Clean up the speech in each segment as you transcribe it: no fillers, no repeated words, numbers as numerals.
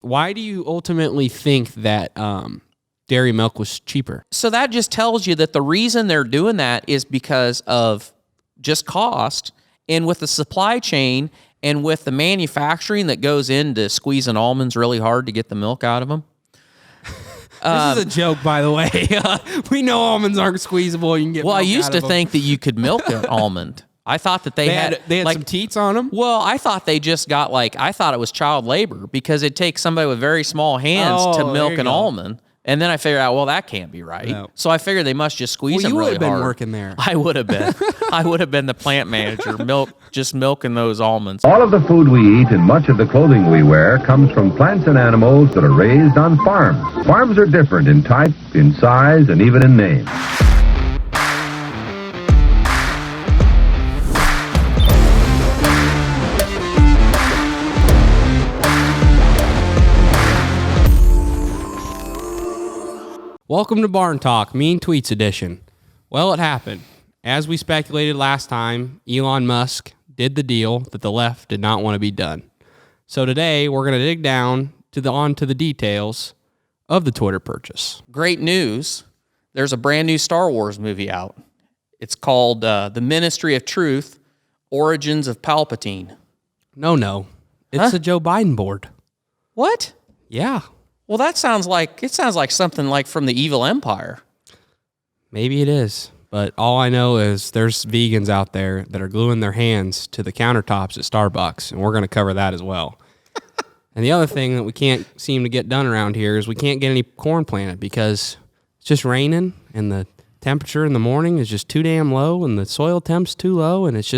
Why do you ultimately think that dairy milk was cheaper? So that just tells you that the reason they're doing that is because of just cost, and with the supply chain and with the manufacturing that goes into squeezing almonds really hard to get the milk out of them. This is a joke, by the way. We know almonds aren't squeezable. You can get. Well, I milk used out to of them. think that you could milk an almond. I thought that they had like, some teats on them. Well, I thought they just got I thought it was child labor because it takes somebody with very small hands to milk an almond. And then I figured out, well, that can't be right. No. So I figured they must just squeeze them really hard. You would have been working there. I would have been. I would have been the plant manager, just milking those almonds. All of the food we eat and much of the clothing we wear comes from plants and animals that are raised on farms. Farms are different in type, in size, and even in name. Welcome to Barn Talk, Mean Tweets Edition. Well, it happened. As we speculated last time, Elon Musk did the deal that the left did not want to be done. So today, we're going to dig down onto the details of the Twitter purchase. Great news. There's a brand new Star Wars movie out. It's called The Ministry of Truth, Origins of Palpatine. No. It's a Joe Biden board. What? Yeah. Well, it sounds like something like from the Evil Empire. Maybe it is, but all I know is there's vegans out there that are gluing their hands to the countertops at Starbucks, and we're going to cover that as well. And the other thing that we can't seem to get done around here is we can't get any corn planted because it's just raining, and the temperature in the morning is just too damn low, and the soil temp's too low, and it's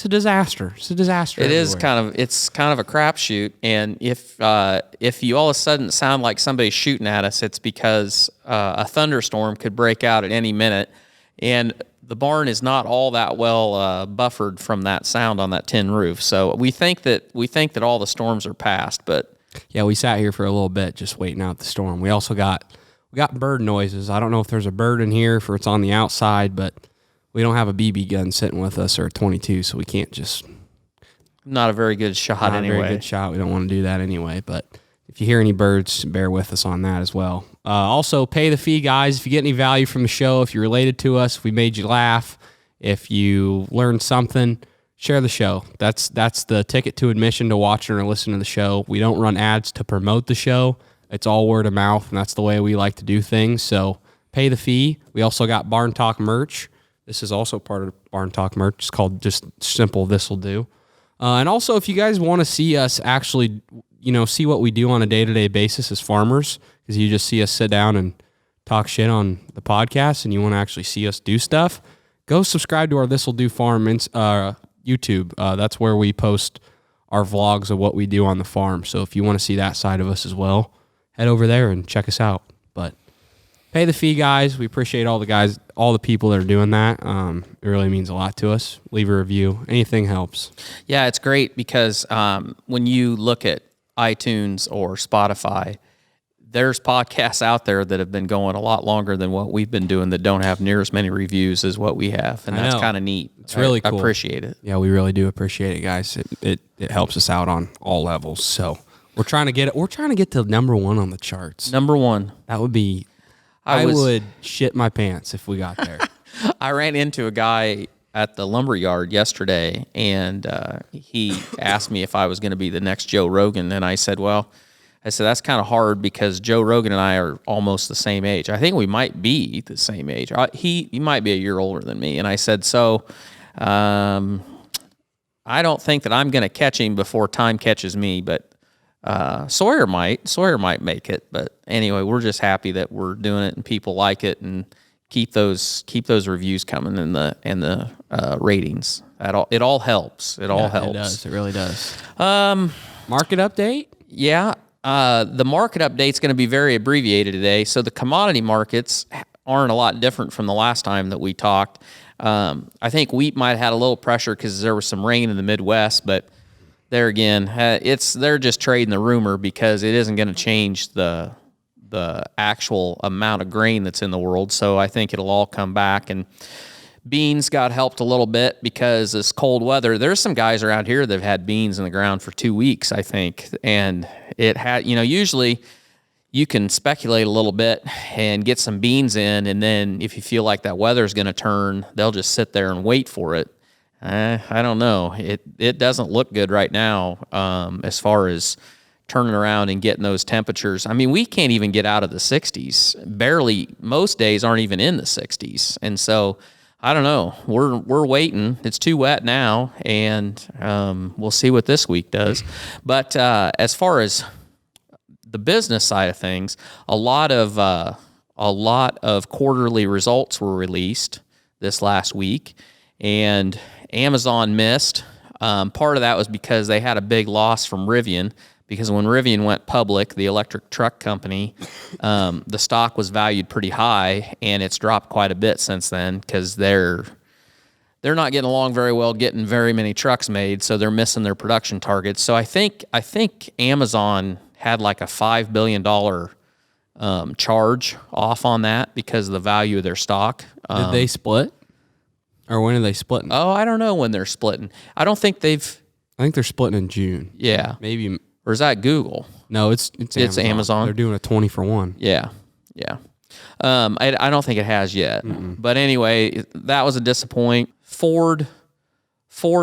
a disaster. It's a disaster. It everywhere. It's kind of a crapshoot, and if you all of a sudden sound like somebody's shooting at us, it's because a thunderstorm could break out at any minute, and the barn is not all that well buffered from that sound on that tin roof. So we think that all the storms are past, but yeah, we sat here for a little bit just waiting out the storm. We also got bird noises. I don't know if there's a bird in here if it's on the outside, but we don't have a BB gun sitting with us or a 22, so we can't just... Not a very good shot anyway. Not a very good shot. We don't want to do that anyway, but if you hear any birds, bear with us on that as well. Also, pay the fee, guys. If you get any value from the show, if you're related to us, if we made you laugh, if you learned something, share the show. That's the ticket to admission to watching or listening to the show. We don't run ads to promote the show. It's all word of mouth, and that's the way we like to do things. So pay the fee. We also got Barn Talk merch. This is also part of Barn Talk merch. It's called just simple This'll Do. And also, if you guys want to see us actually, see what we do on a day-to-day basis as farmers, because you just see us sit down and talk shit on the podcast, and you want to actually see us do stuff, go subscribe to our This'll Do Farm YouTube. That's where we post our vlogs of what we do on the farm. So if you want to see that side of us as well, head over there and check us out. But pay the fee, guys. We appreciate all the people that are doing that. It really means a lot to us. Leave a review. Anything helps. Yeah, it's great because when you look at iTunes or Spotify, there's podcasts out there that have been going a lot longer than what we've been doing that don't have near as many reviews as what we have, and that's kind of neat. It's really cool. I appreciate it. Yeah, we really do appreciate it, guys. It helps us out on all levels. So we're trying to get to number one on the charts. Number one. That would be. I would shit my pants if we got there. I ran into a guy at the lumber yard yesterday, and he asked me if I was going to be the next Joe Rogan, and I said, that's kind of hard because Joe Rogan and I are almost the same age. I think we might be the same age. He might be a year older than me, and I said, I don't think that I'm going to catch him before time catches me, but Sawyer might make it. But anyway, we're just happy that we're doing it and people like it, and keep those reviews coming and the ratings. It all helps. It all helps. It does. It really does. Market update? Yeah. The market update's going to be very abbreviated today. So the commodity markets aren't a lot different from the last time that we talked. I think wheat might have had a little pressure because there was some rain in the Midwest, but there again, they're just trading the rumor because it isn't going to change the actual amount of grain that's in the world. So I think it'll all come back. And Beans got helped a little bit because this cold weather. There's some guys around here that have had beans in the ground for 2 weeks, I think. And it had, usually you can speculate a little bit and get some beans in. And then if you feel like that weather's going to turn, they'll just sit there and wait for it. I don't know. It doesn't look good right now as far as turning around and getting those temperatures. I mean, we can't even get out of the 60s. Barely, most days aren't even in the 60s. And so, I don't know. We're waiting. It's too wet now, and we'll see what this week does. But as far as the business side of things, a lot of quarterly results were released this last week, and Amazon missed. Part of that was because they had a big loss from Rivian. Because when Rivian went public, the electric truck company, the stock was valued pretty high, and it's dropped quite a bit since then because they're not getting along very well, getting very many trucks made, so they're missing their production targets. So I think Amazon had like a $5 billion charge off on that because of the value of their stock. Did they split, or when are they splitting? Oh, I don't know when they're splitting. I don't think they've. I think they're splitting in June. Yeah, maybe. Or is that Google? No, it's Amazon. They're doing a 20-for-1. Yeah. I don't think it has yet. But anyway, that was a disappointment. Ford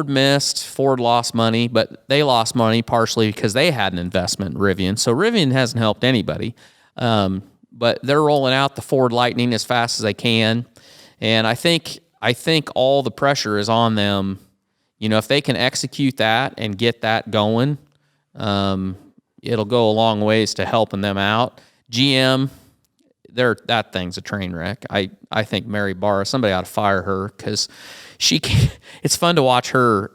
missed. Ford lost money, but they lost money partially because they had an investment in Rivian. So Rivian hasn't helped anybody. But they're rolling out the Ford Lightning as fast as they can. And I think all the pressure is on them. If they can execute that and get that going, it'll go a long ways to helping them out. GM, that thing's a train wreck. I think Mary Barra, somebody ought to fire her because it's fun to watch her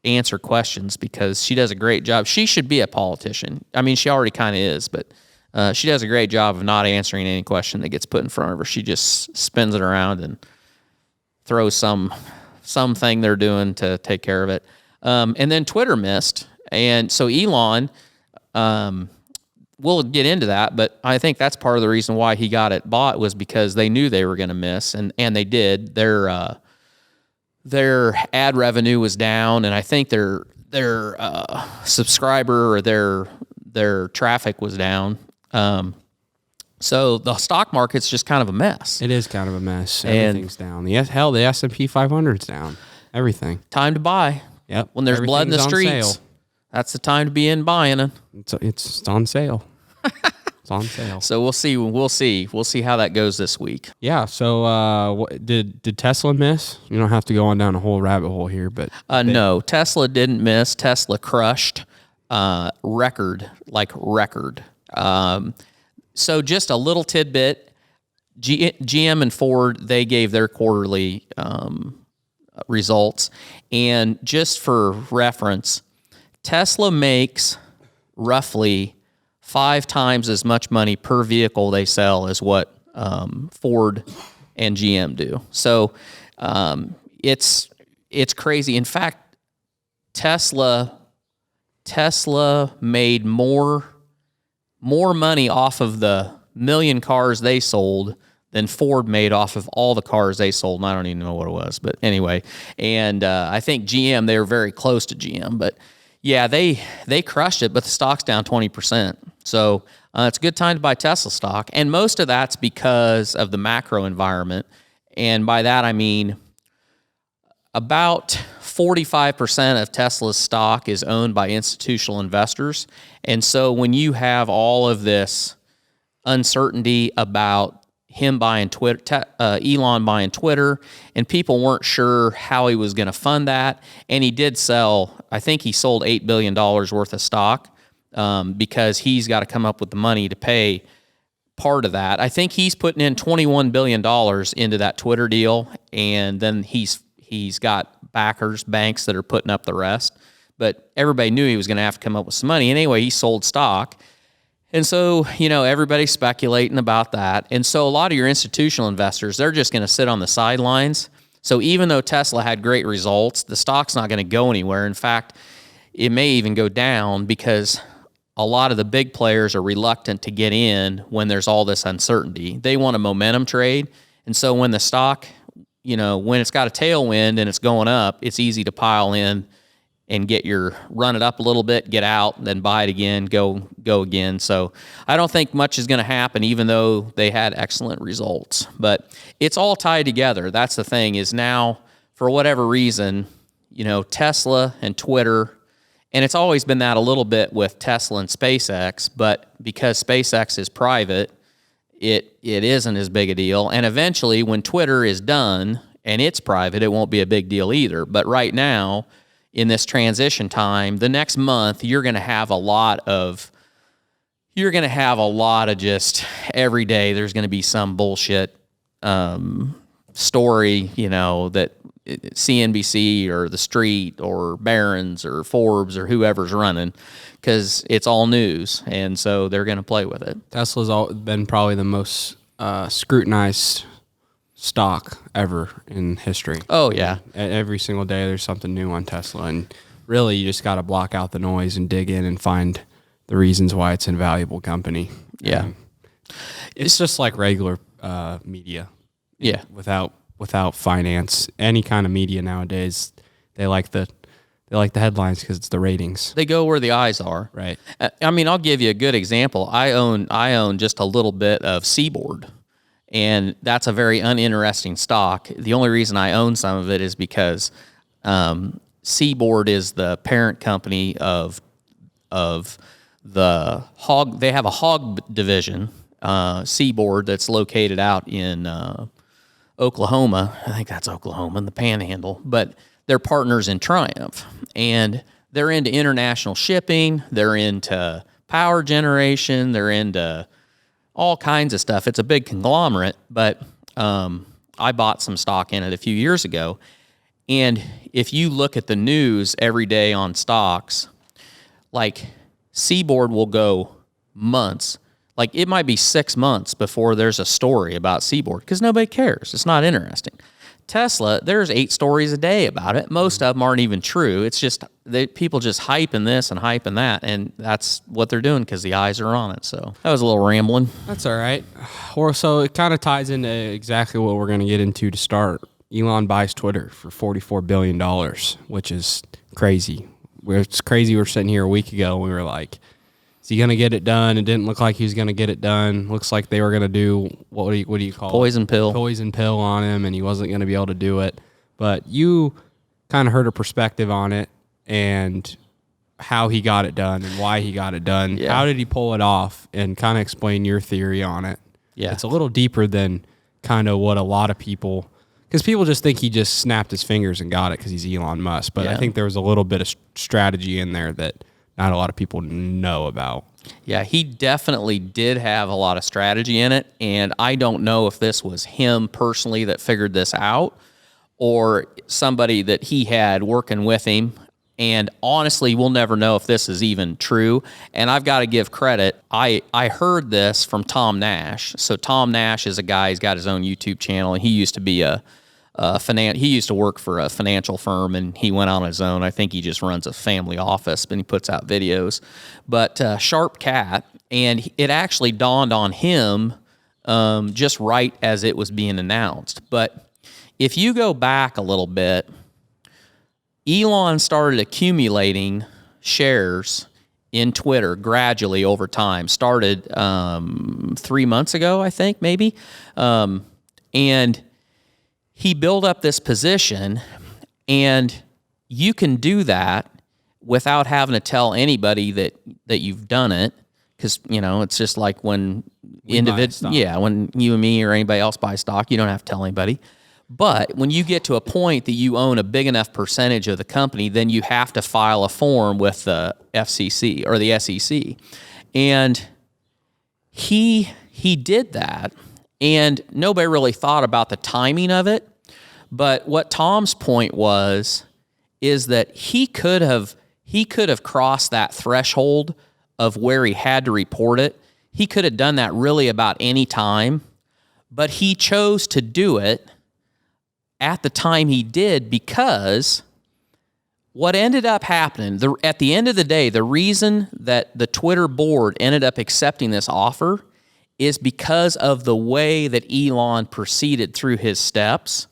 answer questions because she does a great job. She should be a politician. I mean, she already kind of is, but she does a great job of not answering any question that gets put in front of her. She just spins it around and throws something they're doing to take care of it. And then Twitter missed. And so Elon, we'll get into that, but I think that's part of the reason why he got it bought was because they knew they were going to miss, and they did. Their ad revenue was down, and I think their subscriber or their traffic was down. So the stock market's just kind of a mess. It is kind of a mess. Everything's down. The S&P 500's down. Everything. Time to buy. Yep. When there's blood in the streets. Sale. That's the time to be in buying it. It's on sale. It's on sale. So we'll see how that goes this week. Yeah. So did Tesla miss? You don't have to go on down a whole rabbit hole here, but no, Tesla didn't miss. Tesla crushed record. So just a little tidbit. GM and Ford, they gave their quarterly results, and just for reference, Tesla makes roughly 5 times as much money per vehicle they sell as what Ford and GM do. So it's crazy. In fact, Tesla made more money off of the million cars they sold than Ford made off of all the cars they sold. And I don't even know what it was, but anyway. And I think GM, they were very close to GM, but yeah, they crushed it, but the stock's down 20%. So it's a good time to buy Tesla stock. And most of that's because of the macro environment. And by that, I mean about 45% of Tesla's stock is owned by institutional investors. And so when you have all of this uncertainty about him buying Twitter, Elon buying Twitter, and people weren't sure how he was going to fund that. And he did sell, I think he sold $8 billion worth of stock because he's got to come up with the money to pay part of that. I think he's putting in $21 billion into that Twitter deal, and then he's got backers, banks that are putting up the rest. But everybody knew he was going to have to come up with some money. Anyway, he sold stock. And so, everybody's speculating about that. And so a lot of your institutional investors, they're just going to sit on the sidelines. So even though Tesla had great results, the stock's not going to go anywhere. In fact, it may even go down because a lot of the big players are reluctant to get in when there's all this uncertainty. They want a momentum trade. And so when the stock, when it's got a tailwind and it's going up, it's easy to pile in and run it up a little bit, get out, then buy it again, go again. So I don't think much is going to happen, even though they had excellent results. But it's all tied together. That's the thing, is now, for whatever reason, Tesla and Twitter, and it's always been that a little bit with Tesla and SpaceX, but because SpaceX is private, it isn't as big a deal. And eventually, when Twitter is done and it's private, it won't be a big deal either. But right now, in this transition time, the next month, you're going to have a lot of just every day there's going to be some bullshit story, that CNBC or The Street or Barron's or Forbes or whoever's running, because it's all news, and so they're going to play with it. Tesla's been probably the most scrutinized stock ever in history. Oh, yeah. Every single day there's something new on Tesla, and really you just got to block out the noise and dig in and find the reasons why it's an invaluable company. Yeah. It's just like regular media. Yeah. Without finance, any kind of media nowadays, they like the headlines because it's the ratings. They go where the eyes are. Right. I mean, I'll give you a good example. I own just a little bit of Seaboard, and that's a very uninteresting stock. The only reason I own some of it is because Seaboard is the parent company of the hog. They have a hog division, Seaboard, that's located out in Oklahoma. I think that's Oklahoma, in the Panhandle. But they're partners in Triumph, and they're into international shipping. They're into power generation. They're into all kinds of stuff. It's a big conglomerate, but I bought some stock in it a few years ago. And if you look at the news every day on stocks, like Seaboard will go months. Like it might be 6 months before there's a story about Seaboard because nobody cares. It's not interesting. Tesla, there's 8 stories a day about it. Most of them aren't even true. It's just people just hyping this and hyping that, and that's what they're doing because the eyes are on it. So that was a little rambling. That's all right. So it kind of ties into exactly what we're going to get into to start. Elon buys Twitter for $44 billion, which is crazy. It's crazy. We were sitting here a week ago and we were like, is he going to get it done? It didn't look like he was going to get it done. Looks like they were going to do, what do you call Poison it? pill. Poison pill on him, and he wasn't going to be able to do it. But you kind of heard a perspective on it and how he got it done and why he got it done. Yeah. How did he pull it off, and kind of explain your theory on it. Yeah. It's a little deeper than kind of what a lot of people, because people just think he just snapped his fingers and got it because he's Elon Musk. But I think there was a little bit of strategy in there that not a lot of people know about. Yeah, he definitely did have a lot of strategy in it, and I don't know if this was him personally that figured this out or somebody that he had working with him. And honestly, we'll never know if this is even true. And I've got to give credit. I heard this from Tom Nash. So Tom Nash is a guy, he's got his own YouTube channel, and he used to be he used to work for a financial firm, and he went on his own. I think he just runs a family office, but he puts out videos. But sharp cat, and it actually dawned on him just right as it was being announced. But if you go back a little bit, Elon started accumulating shares in Twitter gradually over time. Started 3 months ago, I think, maybe. And he built up this position, and you can do that without having to tell anybody that you've done it, because it's just like when when you and me or anybody else buy stock, you don't have to tell anybody. But when you get to a point that you own a big enough percentage of the company, then you have to file a form with the FCC or the SEC, and he did that. And nobody really thought about the timing of it. But what Tom's point is that he could have crossed that threshold of where he had to report it. He could have done that really about any time, but he chose to do it at the time he did because what ended up happening, at the end of the day, the reason that the Twitter board ended up accepting this offer is because of the way that Elon proceeded through his steps.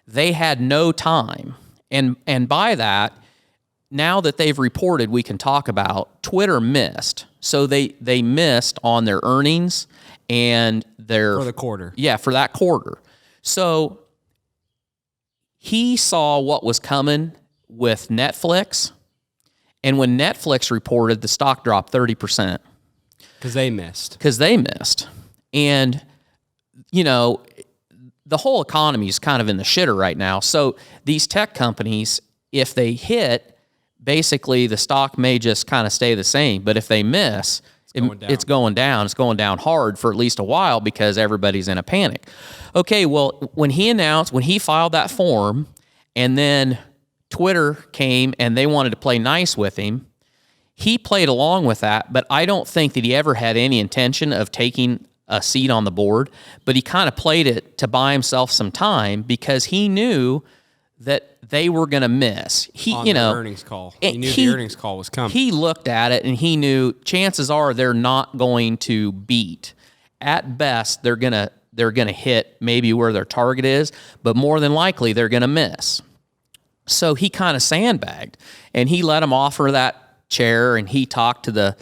they had no time. And by that, now that they've reported, we can talk about Twitter missed. So they missed on their earnings and their... For the quarter. Yeah, for that quarter. So he saw what was coming with Netflix. And when Netflix reported, the stock dropped 30%. Because they missed. And, you know, the whole economy is kind of in the shitter right now. So these tech companies, if they hit, basically the stock may just kind of stay the same. But if they miss, it's going down. It's going down hard for at least a while because everybody's in a panic. Okay, well, when he filed that form, and then Twitter came and they wanted to play nice with him, he played along with that, but I don't think that he ever had any intention of taking a seat on the board, but he kind of played it to buy himself some time because he knew that they were going to miss. On the earnings call. He knew the earnings call was coming. He looked at it and he knew chances are they're not going to beat. At best, they're going to hit maybe where their target is, but more than likely they're going to miss. So he kind of sandbagged, and he let him offer that chair, and he talked to the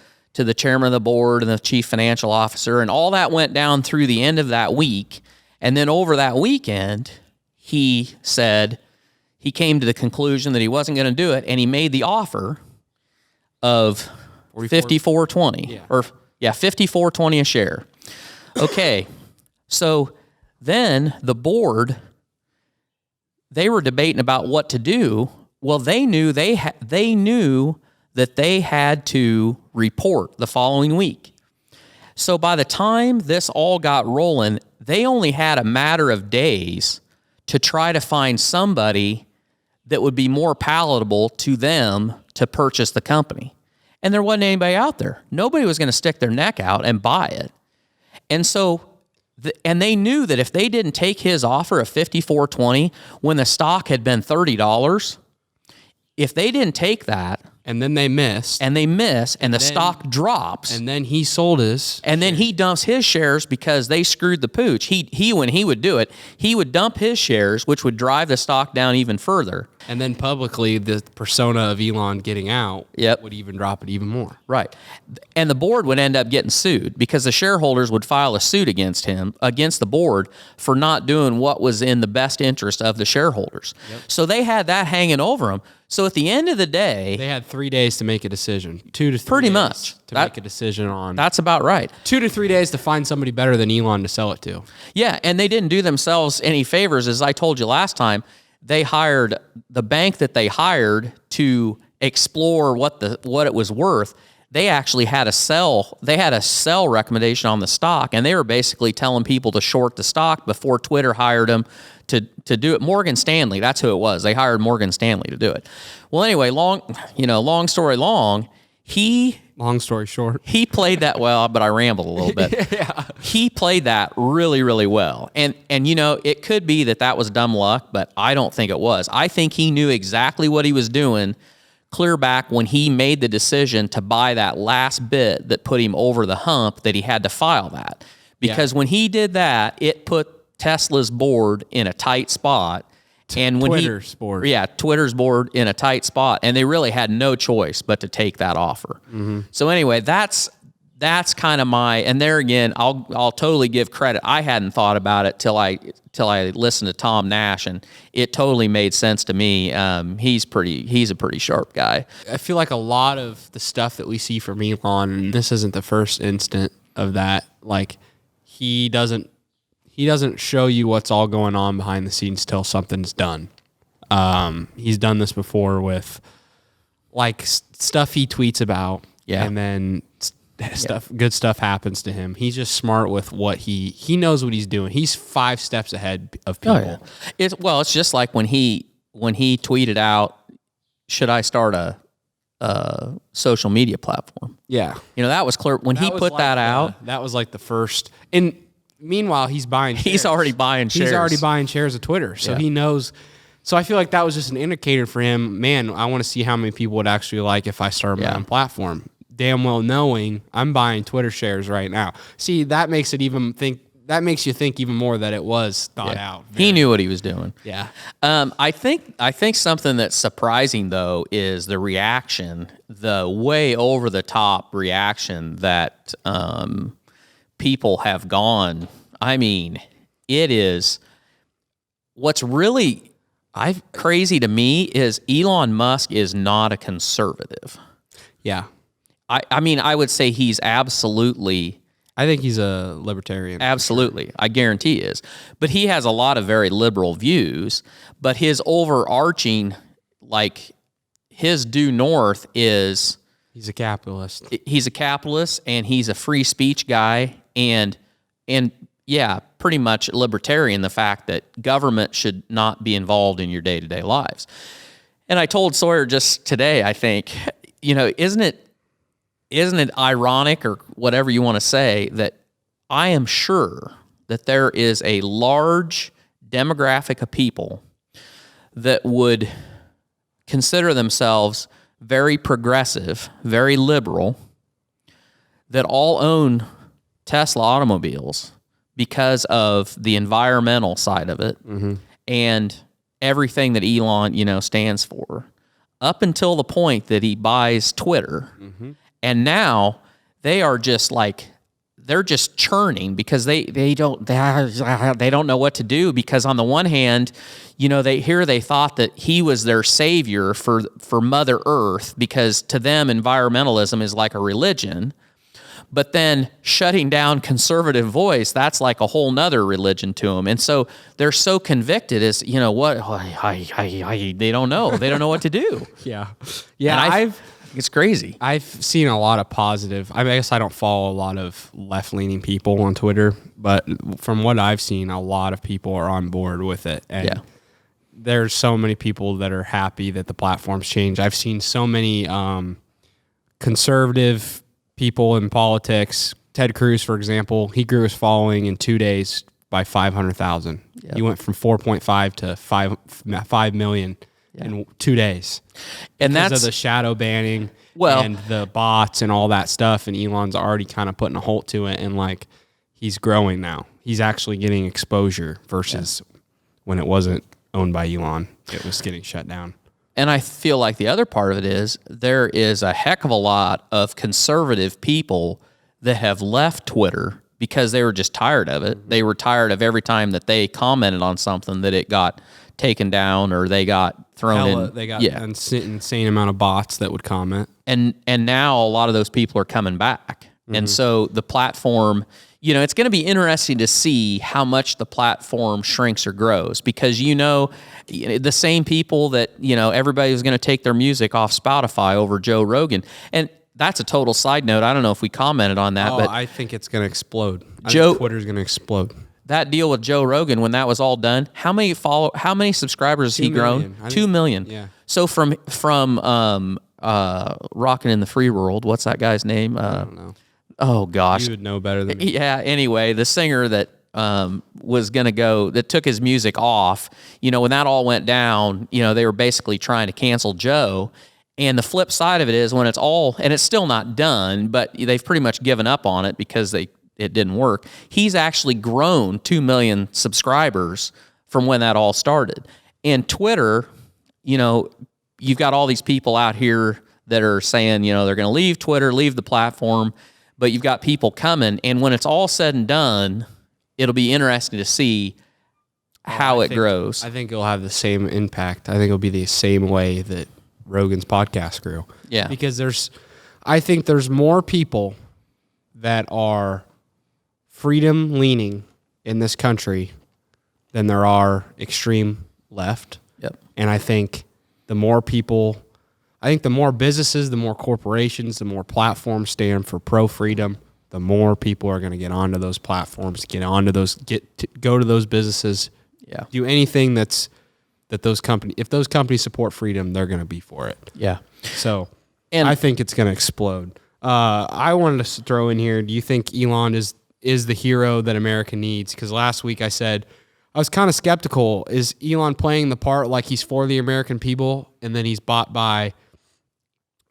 chairman of the board and the chief financial officer, and all that went down through the end of that week. And then over that weekend, he said he came to the conclusion that he wasn't going to do it, and he made the offer of $54.20 $54.20 a share. Okay, so then the board, they were debating about what to do. Well, they knew that they had to report the following week. So by the time this all got rolling, they only had a matter of days to try to find somebody that would be more palatable to them to purchase the company. And there wasn't anybody out there. Nobody was going to stick their neck out and buy it. And so, and they knew that if they didn't take his offer of $54.20 when the stock had been $30, if they didn't take that, and then they missed. And the stock drops. And then he sold his. And then he dumps his shares because they screwed the pooch. He when he would do it, he would dump his shares, which would drive the stock down even further. And then publicly, the persona of Elon getting out would even drop it even more. Right. And the board would end up getting sued because the shareholders would file a suit against the board, for not doing what was in the best interest of the shareholders. Yep. So they had that hanging over them. So at the end of the day, they had 3 days to make a decision. 2 to 3 pretty days much to make a decision on. That's about right. 2 to 3 days to find somebody better than Elon to sell it to. Yeah, and they didn't do themselves any favors. As I told you last time, they hired the bank that they hired to explore what it was worth. They actually had a sell. They had a sell recommendation on the stock, and they were basically telling people to short the stock before Twitter hired them to do it. Morgan Stanley, that's who it was. They hired Morgan Stanley to do it. Well, anyway, long story long, long story short, he played that well, but I rambled a little bit. Yeah. He played that really, really well. And it could be that was dumb luck, but I don't think it was. I think he knew exactly what he was doing clear back when he made the decision to buy that last bit that put him over the hump that he had to file that. Because when he did that, it put Tesla's board in a tight spot. And when Twitter's board. Yeah, Twitter's board in a tight spot. And they really had no choice but to take that offer. Mm-hmm. So anyway, that's kind of and there again, I'll totally give credit. I hadn't thought about it till I listened to Tom Nash, and it totally made sense to me. He's a pretty sharp guy. I feel like a lot of the stuff that we see from Elon, and this isn't the first instant of that, like he doesn't show you what's all going on behind the scenes till something's done. He's done this before with like stuff he tweets about, and then good stuff happens to him. He's just smart with what he knows what he's doing. He's 5 steps ahead of people. Oh, yeah. It's just like when he tweeted out, "Should I start a social media platform?" Yeah, that was clear when he put that out. That was like the first. And meanwhile, he's buying shares. He's already buying shares. He's already buying shares of Twitter, so he knows. So I feel like that was just an indicator for him. Man, I want to see how many people would actually like if I start my own platform. Damn well knowing I'm buying Twitter shares right now. See, that makes it even that makes you think even more that it was thought out. He knew what he was doing. Yeah. I think something that's surprising though is the reaction, the way over the top reaction that people have gone. I mean, it is what's really crazy to me is Elon Musk is not a conservative. Yeah. I mean, I would say he's absolutely. I think he's a libertarian. Absolutely. I guarantee he is. But he has a lot of very liberal views, but his overarching, like, his due north is... He's a capitalist. He's a capitalist, and he's a free speech guy, and yeah, pretty much libertarian, the fact that government should not be involved in your day-to-day lives. And I told Sawyer just today, I think, isn't it ironic or whatever you want to say that I am sure that there is a large demographic of people that would consider themselves very progressive, very liberal, that all own Tesla automobiles because of the environmental side of it and everything that Elon, stands for, up until the point that he buys Twitter. And now they are just like, they're just churning because they don't know what to do, because on the one hand, they thought that he was their savior for Mother Earth, because to them environmentalism is like a religion. But then shutting down conservative voice, that's like a whole nother religion to them. And so they're so convicted as, they don't know. They don't know what to do. Yeah. Yeah. It's crazy. I've seen a lot of positive. I guess I don't follow a lot of left-leaning people on Twitter, but from what I've seen, a lot of people are on board with it. And there's so many people that are happy that the platform's changed. I've seen so many conservative people in politics. Ted Cruz, for example, he grew his following in 2 days by 500,000. Yep. He went from 4.5 to 5 million in 2 days. And because of the shadow banning and the bots and all that stuff. And Elon's already kind of putting a halt to it. And like, he's growing now. He's actually getting exposure versus when it wasn't owned by Elon. It was getting shut down. And I feel like the other part of it is there is a heck of a lot of conservative people that have left Twitter because they were just tired of it. They were tired of every time that they commented on something that it got taken down or they got thrown in. They got an insane amount of bots that would comment. And now a lot of those people are coming back. And so the platform, it's going to be interesting to see how much the platform shrinks or grows, because the same people that, everybody was going to take their music off Spotify over Joe Rogan. And that's a total side note. I don't know if we commented on that, but I think it's going to explode. I think Twitter's going to explode. That deal with Joe Rogan, when that was all done, how many subscribers has he grown? 2 million. Yeah. So from Rockin' in the Free World, what's that guy's name? I don't know. Oh gosh, you would know better than me. Yeah. Anyway, the singer that was going to go, that took his music off, when that all went down, they were basically trying to cancel Joe. And the flip side of it is when it's all, and it's still not done, but they've pretty much given up on it because it didn't work. He's actually grown 2 million subscribers from when that all started. And Twitter, you've got all these people out here that are saying, they're going to leave Twitter, leave the platform, but you've got people coming. And when it's all said and done, it'll be interesting to see how it grows. I think it'll have the same impact. I think it'll be the same way that Rogan's podcast grew. Yeah. Because I think there's more people that are freedom leaning in this country than there are extreme left. Yep. And I think the more businesses, the more corporations, the more platforms stand for pro-freedom, the more people are going to get onto those platforms, go to those businesses, do anything if those companies support freedom, they're going to be for it. Yeah. So I think it's going to explode. I wanted to throw in here, do you think Elon is the hero that America needs? Because last week I said, I was kind of skeptical. Is Elon playing the part like he's for the American people and then he's bought by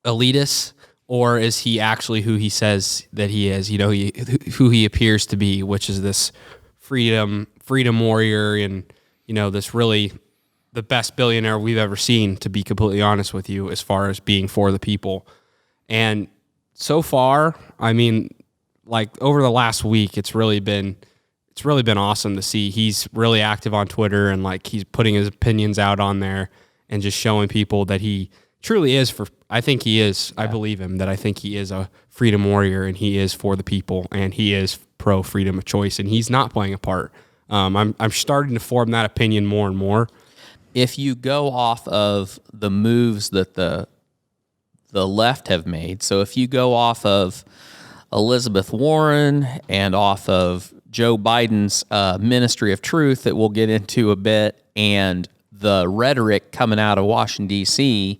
elitists, or is he actually who he says that he is? Who he appears to be, which is this freedom warrior, and this really the best billionaire we've ever seen, to be completely honest with you, as far as being for the people. And so far, I mean, like over the last week, it's really been awesome to see. He's really active on Twitter, and like he's putting his opinions out on there and just showing people that he truly is I think he is. Yeah. I believe him, that I think he is a freedom warrior, and he is for the people, and he is pro freedom of choice, and he's not playing a part. I'm starting to form that opinion more and more. If you go off of the moves that the left have made, so if you go off of Elizabeth Warren and off of Joe Biden's Ministry of Truth that we'll get into a bit, and the rhetoric coming out of Washington, D.C.,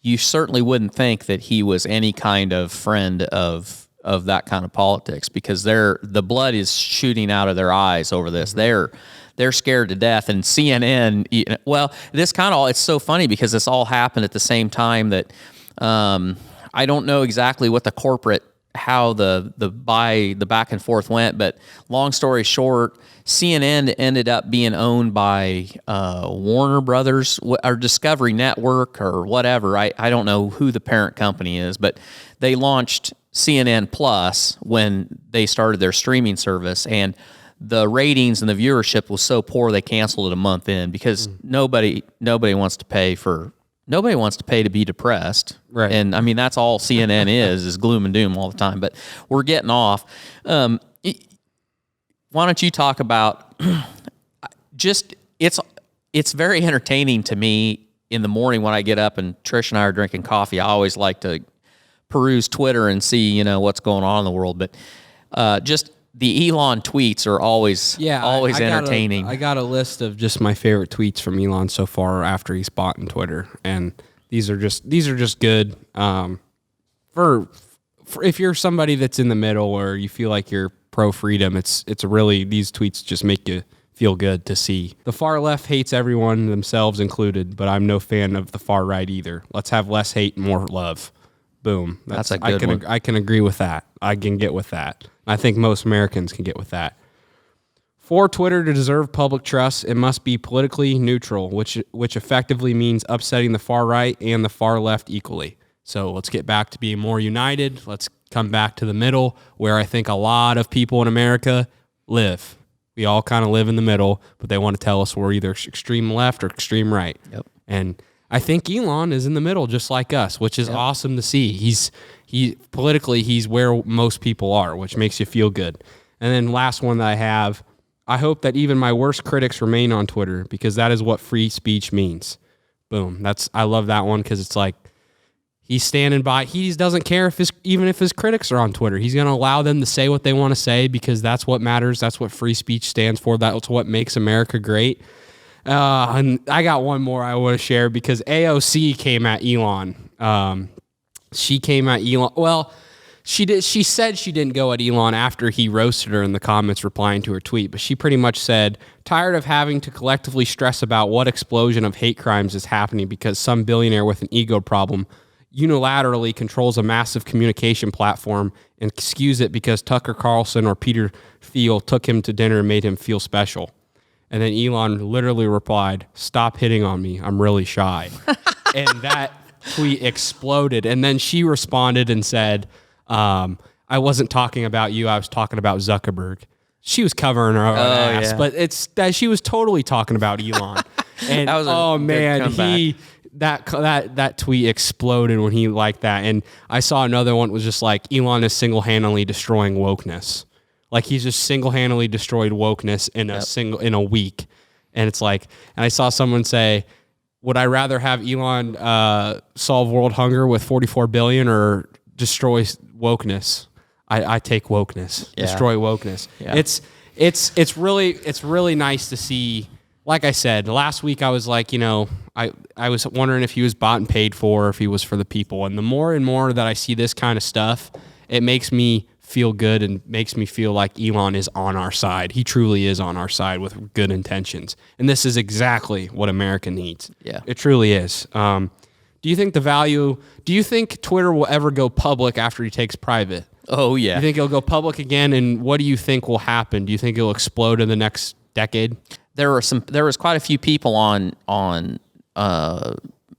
you certainly wouldn't think that he was any kind of friend of that kind of politics, because the blood is shooting out of their eyes over this. They're scared to death. And CNN, it's so funny because this all happened at the same time that I don't know exactly what how the back and forth went, but long story short, CNN ended up being owned by Warner Brothers or Discovery Network or whatever. I don't know who the parent company is, but they launched CNN Plus when they started their streaming service, and the ratings and the viewership was so poor they canceled it a month in, because nobody wants to pay to be depressed. Right. And I mean, that's all CNN is gloom and doom all the time, but we're getting off. Why don't you talk about it's very entertaining to me in the morning when I get up and Trish and I are drinking coffee. I always like to peruse Twitter and see, what's going on in the world, but just the Elon tweets are always entertaining. I got a list of just my favorite tweets from Elon so far after he's bought in Twitter, and these are just good. For if you're somebody that's in the middle or you feel like you're pro freedom, it's really, these tweets just make you feel good to see. The far left hates everyone, themselves included, but I'm no fan of the far right either. Let's have less hate and more love. Boom. That's a good one. I can agree with that. I can get with that. I think most Americans can get with that. For Twitter to deserve public trust, it must be politically neutral, which effectively means upsetting the far right and the far left equally. So let's get back to being more united. Let's come back to the middle, where I think a lot of people in America live. We all kind of live in the middle, but they want to tell us we're either extreme left or extreme right. Yep. And I think Elon is in the middle, just like us, which is awesome to see. He's politically, he's where most people are, which makes you feel good. And then last one that I have, I hope that even my worst critics remain on Twitter, because that is what free speech means. Boom. I love that one, because it's like he's standing by. He doesn't care even if his critics are on Twitter. He's going to allow them to say what they want to say, because that's what matters. That's what free speech stands for. That's what makes America great. And I got one more I want to share, because AOC came at Elon. She came at Elon. Well, she did. She said she didn't go at Elon after he roasted her in the comments replying to her tweet, but she pretty much said, tired of having to collectively stress about what explosion of hate crimes is happening because some billionaire with an ego problem unilaterally controls a massive communication platform and excuse it because Tucker Carlson or Peter Thiel took him to dinner and made him feel special. And then Elon literally replied, "Stop hitting on me. I'm really shy." And that tweet exploded. And then she responded and said, "I wasn't talking about you. I was talking about Zuckerberg." She was covering her own ass, yeah. But it's that she was totally talking about Elon. And that was that tweet exploded when he liked that. And I saw another one that was just like, Elon is single-handedly destroying wokeness. Like, he's just single-handedly destroyed wokeness in a week. And it's like, and I saw someone say, would I rather have Elon solve world hunger with 44 billion or destroy wokeness? I take wokeness. Yeah. Destroy wokeness. Yeah. It's really nice to see. Like I said, last week I was like, I was wondering if he was bought and paid for, or if he was for the people. And the more and more that I see this kind of stuff, it makes me feel good and makes me feel like Elon is on our side. He truly is on our side with good intentions. And this is exactly what America needs. Yeah. It truly is. Do you think do you think Twitter will ever go public after he takes private? Oh, yeah. You think it'll go public again? And what do you think will happen? Do you think it'll explode in the next decade? There was quite a few people on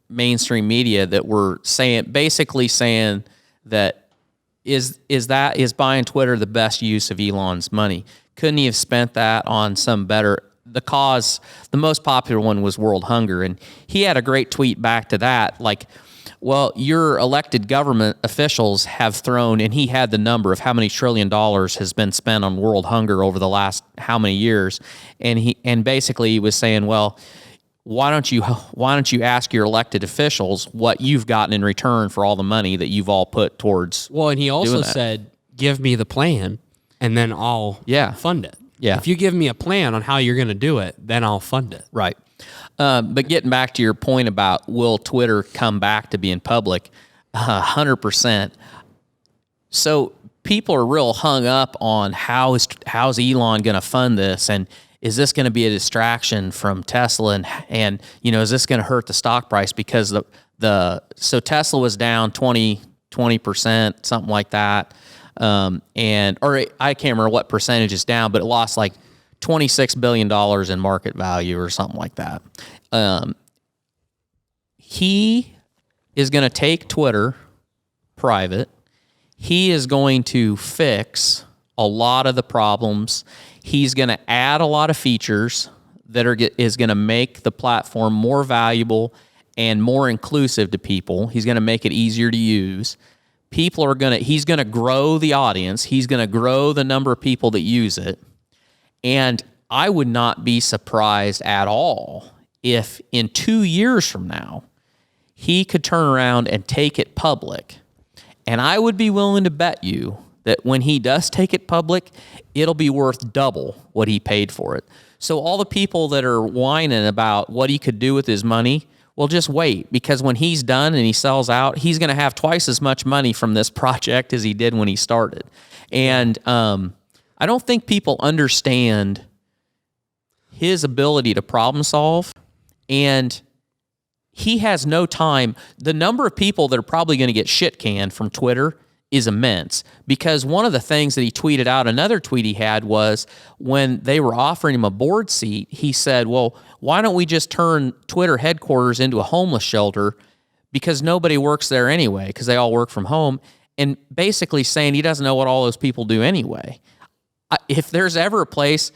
mainstream media that were basically saying that is buying Twitter the best use of Elon's money? Couldn't he have spent that on some better the cause? The most popular one was world hunger, and he had a great tweet back to that, like, well, your elected government officials have thrown, and he had the number of how many $1 trillion has been spent on world hunger over the last how many years, and basically he was saying, well, why don't you ask your elected officials what you've gotten in return for all the money that you've all put towards? Well, and he also said, give me the plan, and then I'll fund it. Yeah. If you give me a plan on how you're going to do it, then I'll fund it. Right. But getting back to your point about will Twitter come back to being public, 100%. So people are real hung up on how's Elon going to fund this, and is this going to be a distraction from Tesla, and is this going to hurt the stock price because so Tesla was down 20%, something like that. Or I can't remember what percentage is down, but it lost like $26 billion in market value or something like that. He is going to take Twitter private. He is going to fix a lot of the problems. He's going to add a lot of features that is going to make the platform more valuable and more inclusive to people. He's going to make it easier to use. He's going to grow the audience. He's going to grow the number of people that use it. And I would not be surprised at all if in 2 years from now, he could turn around and take it public. And I would be willing to bet you that when he does take it public, it'll be worth double what he paid for it. So all the people that are whining about what he could do with his money, well, just wait, because when he's done and he sells out, he's going to have twice as much money from this project as he did when he started. And I don't think people understand his ability to problem solve, and he has no time. The number of people that are probably going to get shit canned from Twitter is immense, because one of the things that he tweeted out, another tweet he had, was when they were offering him a board seat, he said, well, why don't we just turn Twitter headquarters into a homeless shelter, because nobody works there anyway, because they all work from home, and basically saying he doesn't know what all those people do anyway. If there's ever a place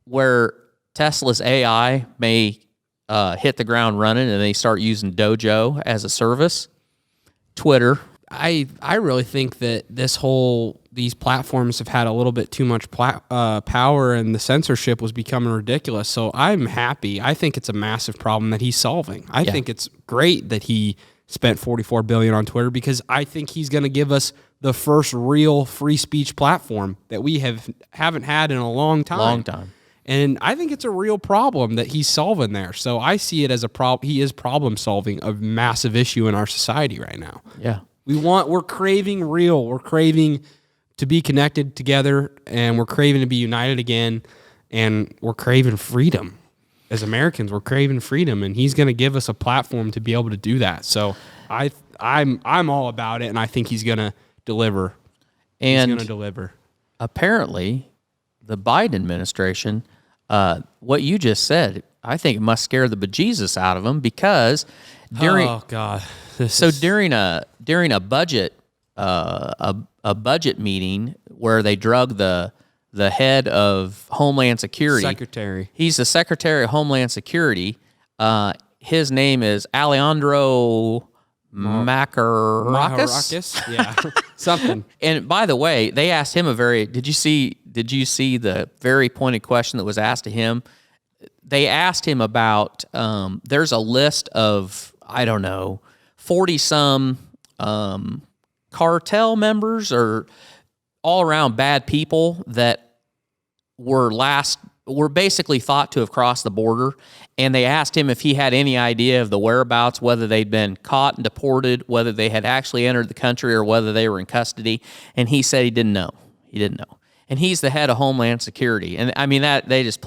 where Tesla's AI may hit the ground running and they start using Dojo as a service, Twitter. I really think that these platforms have had a little bit too much power, and the censorship was becoming ridiculous. So I'm happy. I think it's a massive problem that he's solving. I think it's great that he spent $44 billion on Twitter, because I think he's going to give us the first real free speech platform that we haven't had in a long time. And I think it's a real problem that he's solving there. So I see it as he is problem solving a massive issue in our society right now. Yeah. We're craving real. We're craving to be connected together, and we're craving to be united again, and we're craving freedom. As Americans, we're craving freedom, and he's going to give us a platform to be able to do that. So I'm all about it, and I think he's going to deliver. He's going to deliver. Apparently, the Biden administration, what you just said, I think it must scare the bejesus out of them, because during a budget meeting where they drug the head of Homeland Security, he's the Secretary of Homeland Security. His name is Alejandro Mayorkas. Yeah, something. And by the way, they asked him did you see the very pointed question that was asked to him? They asked him about, there's a list of, 40-some cartel members or all around bad people that were basically thought to have crossed the border. And they asked him if he had any idea of the whereabouts, whether they'd been caught and deported, whether they had actually entered the country, or whether they were in custody. And he said he didn't know. And he's the head of Homeland Security. And I mean, that they just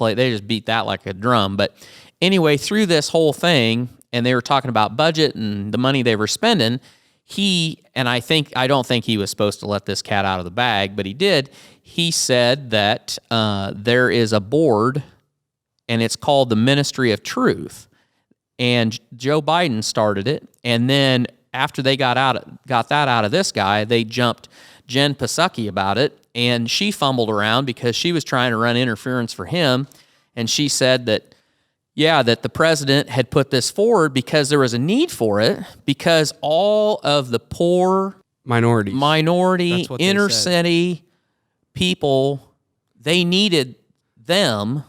beat that like a drum. But anyway, through this whole thing, and they were talking about budget and the money they were spending, I don't think he was supposed to let this cat out of the bag, but he did. He said that there is a board, and it's called the Ministry of Truth, and Joe Biden started it, and then after they got that out of this guy, they jumped Jen Psaki about it, and she fumbled around because she was trying to run interference for him, and she said that the president had put this forward because there was a need for it, because all of the poor, minority, inner city people, they needed them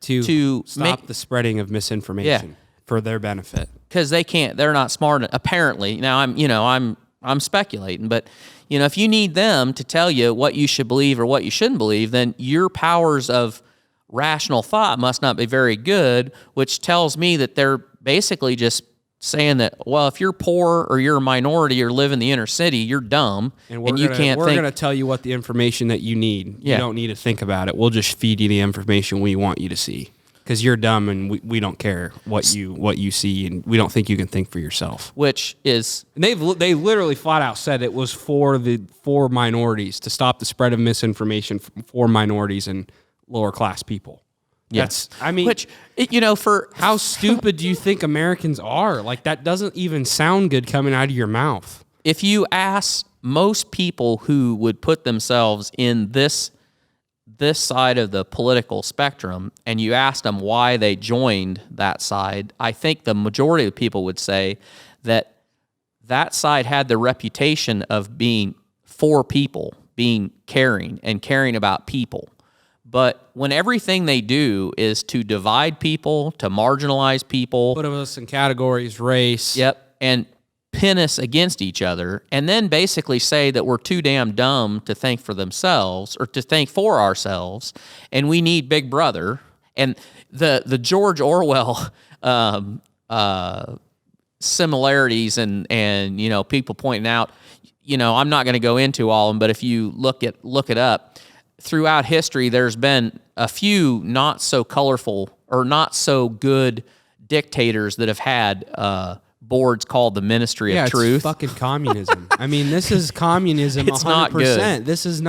to stop the spreading of misinformation for their benefit. Because they're not smart, apparently. Now, I'm speculating, but if you need them to tell you what you should believe or what you shouldn't believe, then your powers of rational thought must not be very good, which tells me that they're basically just saying that, well, if you're poor or you're a minority or live in the inner city, you're dumb, and you can't think. We're going to tell you what the information that you need. You don't need to think about it. We'll just feed you the information we want you to see, because you're dumb and we don't care what you see, and we don't think you can think for yourself. Which is... And they literally flat out said it was for minorities, to stop the spread of misinformation for minorities and lower class people. Yes. Which, for how stupid do you think Americans are? Like, that doesn't even sound good coming out of your mouth. If you ask most people who would put themselves in this side of the political spectrum, and you asked them why they joined that side, I think the majority of people would say that side had the reputation of being for people, being caring and caring about people. But when everything they do is to divide people, to marginalize people, put us in categories, race, and pin us against each other, and then basically say that we're too damn dumb to think for themselves or to think for ourselves, and we need Big Brother, and the George Orwell similarities and people pointing out, I'm not going to go into all of them, but if you look it up. Throughout history, there's been a few not so colorful or not so good dictators that have had boards called the Ministry of Truth. It's fucking communism. This is communism. It's 100%. not good. This is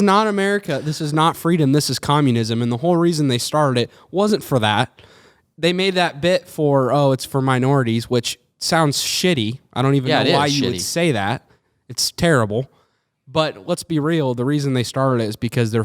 not America. This is not freedom. This is communism. And the whole reason they started it wasn't for that. They made that bit for, it's for minorities, which sounds shitty. I don't even know why you would say that. It's terrible. But let's be real. The reason they started it is because they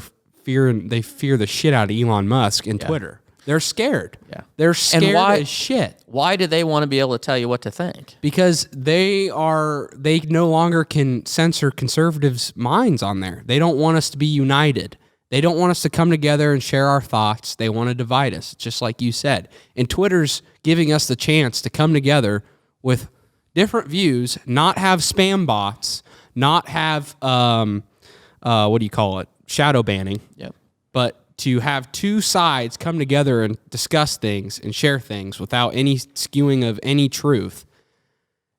fear the shit out of Elon Musk and Twitter. They're scared. Yeah. They're scared as shit. Why do they want to be able to tell you what to think? Because they no longer can censor conservatives' minds on there. They don't want us to be united. They don't want us to come together and share our thoughts. They want to divide us, just like you said. And Twitter's giving us the chance to come together with different views, not have spam bots, not have, shadow banning. Yep. But to have two sides come together and discuss things and share things without any skewing of any truth.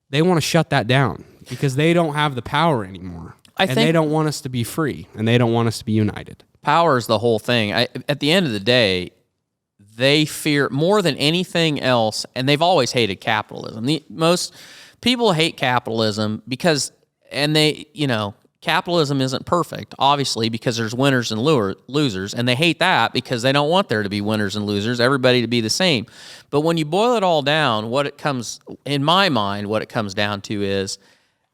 They want to shut that down because they don't have the power anymore. And they don't want us to be free, and they don't want us to be united. Power is the whole thing. At the end of the day, they fear more than anything else, and they've always hated capitalism. Most people hate capitalism because... And capitalism isn't perfect, obviously, because there's winners and losers, and they hate that because they don't want there to be winners and losers, everybody to be the same. But when you boil it all down, in my mind, what it comes down to is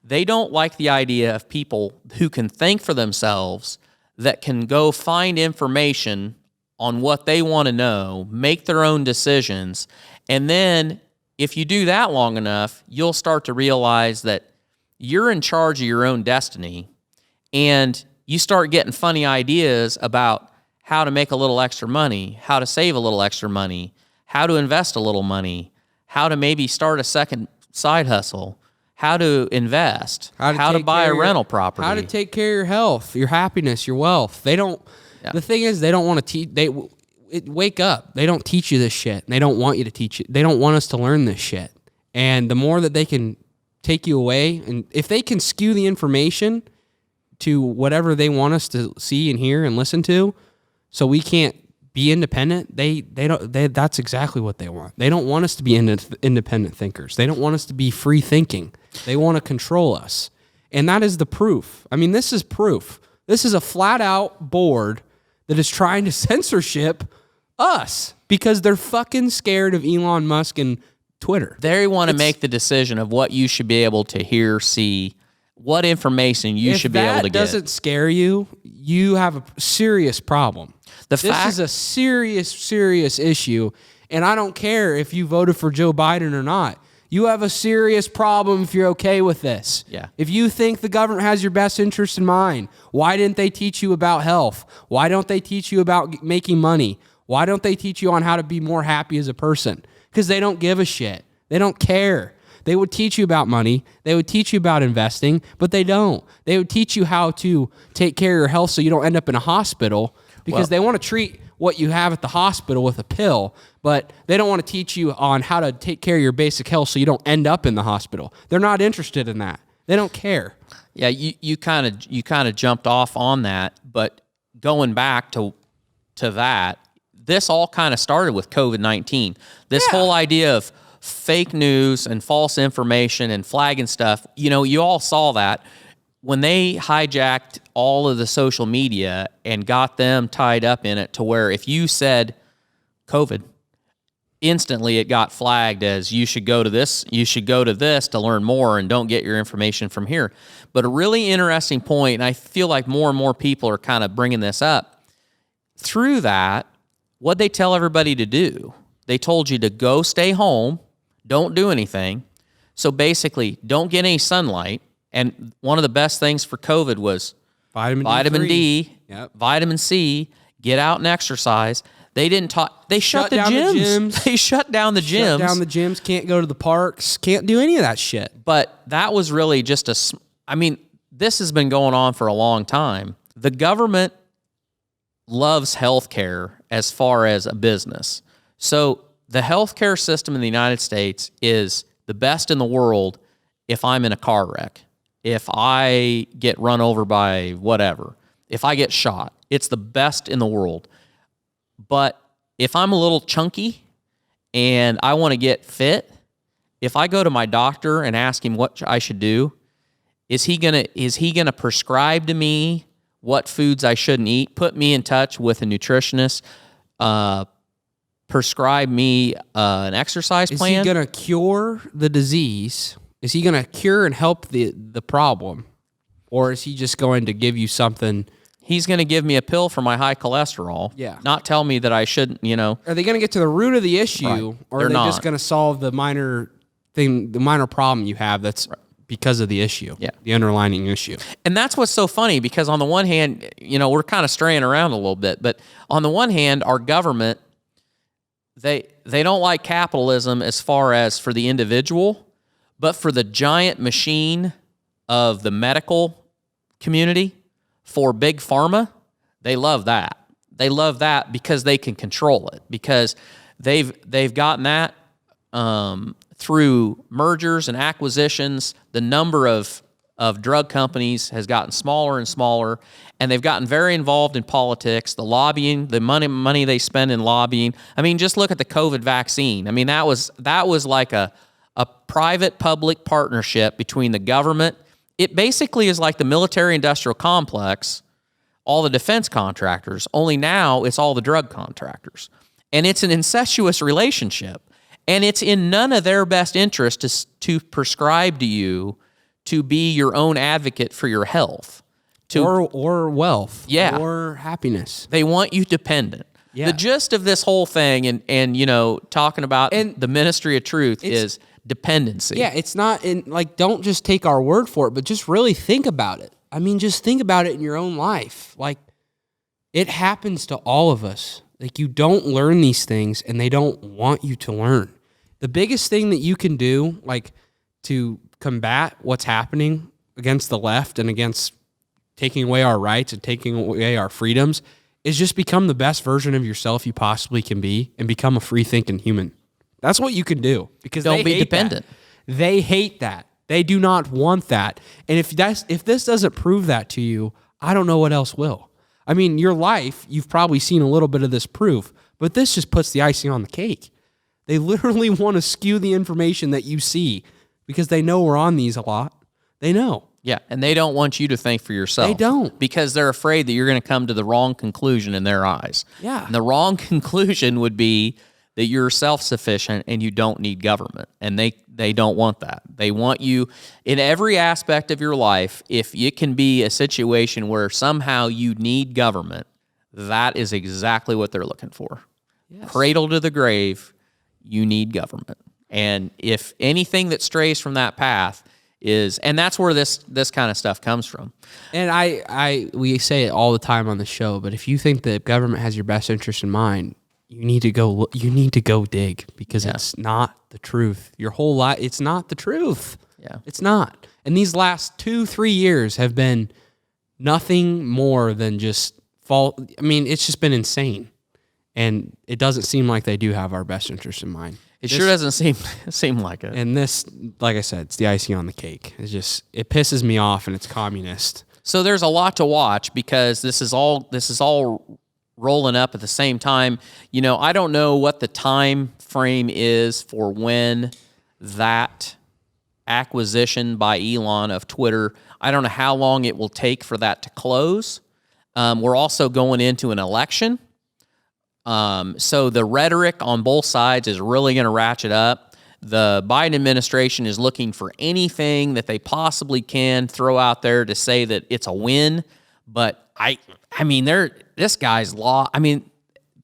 they don't like the idea of people who can think for themselves, that can go find information on what they want to know, make their own decisions, and then if you do that long enough, you'll start to realize that you're in charge of your own destiny, and you start getting funny ideas about how to make a little extra money, how to save a little extra money, how to invest a little money, how to maybe start a second side hustle, how to invest, how to buy a rental property, how to take care of your health, your happiness, your wealth. They don't. Yeah. The thing is, they don't want to teach. Wake up. They don't teach you this shit. They don't want you to teach it. They don't want us to learn this shit. And the more that they can take you away, and if they can skew the information to whatever they want us to see and hear and listen to, so we can't be independent, that's exactly what they want. They don't want us to be independent thinkers. They don't want us to be free thinking. They want to control us. And that is the proof. I mean, this is proof. This is a flat out board that is trying to censorship us because they're fucking scared of Elon Musk and Twitter. They want to make the decision of what you should be able to hear, see, what information you should be able to get. If that doesn't scare you, you have a serious problem. This is a serious issue, and I don't care if you voted for Joe Biden or not. You have a serious problem if you're okay with this. Yeah. If you think the government has your best interest in mind, why didn't they teach you about health? Why don't they teach you about making money? Why don't they teach you on how to be more happy as a person? Because they don't give a shit. They don't care. They would teach you about money. They would teach you about investing, but they don't. They would teach you how to take care of your health so you don't end up in a hospital because they want to treat what you have at the hospital with a pill, but they don't want to teach you on how to take care of your basic health so you don't end up in the hospital. They're not interested in that. They don't care. Yeah, you kind of jumped off on that, but going back to that, this all kind of started with COVID-19. This whole idea of fake news and false information and flagging stuff, you all saw that when they hijacked all of the social media and got them tied up in it to where if you said COVID, instantly it got flagged as you should go to this to learn more and don't get your information from here. But a really interesting point, and I feel like more and more people are kind of bringing this up, through that, what'd they tell everybody to do? They told you to go stay home, don't do anything. So basically, don't get any sunlight. And one of the best things for COVID was vitamin D, vitamin C, get out and exercise. They didn't talk. They shut the gyms. They shut down the gyms. Shut down the gyms. Can't go to the parks. Can't do any of that shit. But that was really just this has been going on for a long time. The government loves healthcare as far as a business. So the healthcare system in the United States is the best in the world if I'm in a car wreck, if I get run over by whatever, if I get shot. It's the best in the world. But if I'm a little chunky and I want to get fit, if I go to my doctor and ask him what I should do, is he gonna prescribe to me what foods I shouldn't eat, put me in touch with a nutritionist, prescribe me an exercise plan? Is he going to cure the disease? Is he going to cure and help the problem? Or is he just going to give you something? He's going to give me a pill for my high cholesterol. Yeah. Not tell me that I shouldn't, Are they going to get to the root of the issue? Right. Or They're are they not. just going to solve the minor problem you have that's because of the issue, the underlying issue? And that's what's so funny because on the one hand, we're kind of straying around a little bit, but on the one hand, our government, they don't like capitalism as far as for the individual, but for the giant machine of the medical community, for big pharma, they love that. They love that because they can control it, because they've gotten that through mergers and acquisitions. The number of drug companies has gotten smaller and smaller, and they've gotten very involved in politics, the lobbying, the money they spend in lobbying. I mean, just look at the COVID vaccine. I mean, that was like a private-public partnership between the government. It basically is like the military-industrial complex, all the defense contractors, only now it's all the drug contractors. And it's an incestuous relationship, and it's in none of their best interest to prescribe to you to be your own advocate for your health. Or wealth. Yeah. Or happiness. They want you dependent. Yeah. The gist of this whole thing and talking about the ministry of truth is dependency. Yeah, it's not don't just take our word for it, but just really think about it. I mean, just think about it in your own life. Like, it happens to all of us. Like, you don't learn these things and they don't want you to learn. The biggest thing that you can do, to combat what's happening against the left and against taking away our rights and taking away our freedoms, is just become the best version of yourself you possibly can be and become a free-thinking human. That's what you can do, because don't be dependent. They hate that. They do not want that. And if this doesn't prove that to you, I don't know what else will. I mean, your life, you've probably seen a little bit of this proof, but this just puts the icing on the cake. They literally want to skew the information that you see because they know we're on these a lot. They know. Yeah, and they don't want you to think for yourself. They don't. Because they're afraid that you're going to come to the wrong conclusion in their eyes. Yeah. And the wrong conclusion would be that you're self-sufficient and you don't need government. And they don't want that. They want you in every aspect of your life. If it can be a situation where somehow you need government, that is exactly what they're looking for. Yes. Cradle to the grave, you need government. And if anything that strays from that path is, and that's where this kind of stuff comes from. And we say it all the time on the show, but if you think that government has your best interest in mind, you need to go dig, because it's not the truth. Your whole life, it's not the truth. Yeah. It's not. And these last 2-3 years have been nothing more than just it's just been insane. And it doesn't seem like they do have our best interest in mind. Sure doesn't seem like it. And this, like I said, it's the icing on the cake. It pisses me off, and it's communist. So there's a lot to watch, because this is all rolling up at the same time. You know, I don't know what the time frame is for when that acquisition by Elon of Twitter, I don't know how long it will take for that to close. We're also going into an election. So the rhetoric on both sides is really going to ratchet up. The Biden administration is looking for anything that they possibly can throw out there to say that it's a win. But I mean, this guy's law. I mean,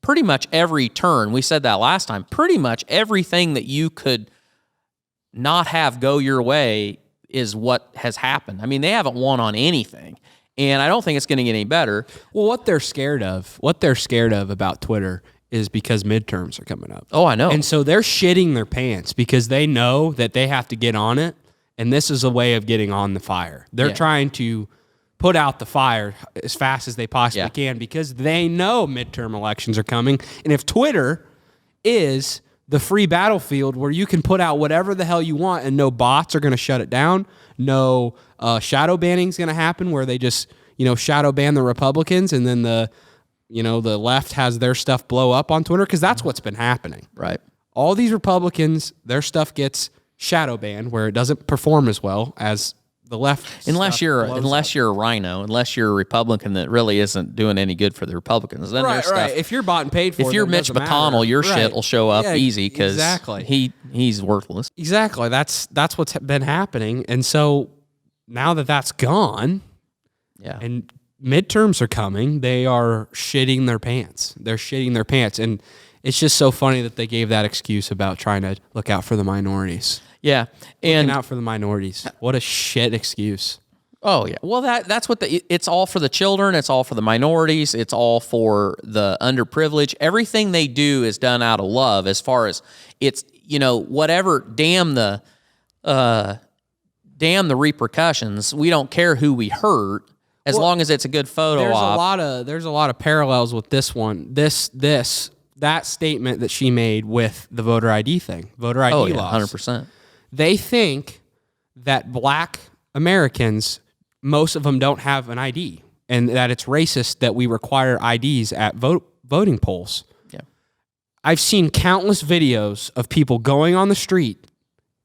pretty much every turn, we said that last time, pretty much everything that you could not have go your way is what has happened. I mean, they haven't won on anything. And I don't think it's going to get any better. Well, what they're scared of about Twitter is because midterms are coming up. Oh, I know. And so they're shitting their pants because they know that they have to get on it, and this is a way of getting on the fire. They're trying to put out the fire as fast as they possibly can, because they know midterm elections are coming. And if Twitter is the free battlefield where you can put out whatever the hell you want and no bots are going to shut it down, no shadow banning is going to happen where they just, shadow ban the Republicans, and then the left has their stuff blow up on Twitter, because that's what's been happening. Right. All these Republicans, their stuff gets shadow banned where it doesn't perform as well as the left. Unless you're a rhino, unless you're a Republican that really isn't doing any good for the Republicans, then there's stuff. If you're bought and paid for, if you're Mitch McConnell, your shit will show up easy, because he's worthless. Exactly. That's what's been happening, and so now that that's gone, and midterms are coming, they are shitting their pants. They're shitting their pants, and it's just so funny that they gave that excuse about trying to look out for the minorities. Yeah, and looking out for the minorities. What a shit excuse. Oh yeah. Well, that's what it's all for the children. It's all for the minorities. It's all for the underprivileged. Everything they do is done out of love. As far as it's whatever. Damn the repercussions. We don't care who we hurt, as long as it's a good photo op. There's a lot of parallels with this one. That statement that she made with the voter ID thing. Voter ID laws. 100%. They think that black Americans, most of them don't have an ID, and that it's racist that we require IDs at voting polls. Yeah. I've seen countless videos of people going on the street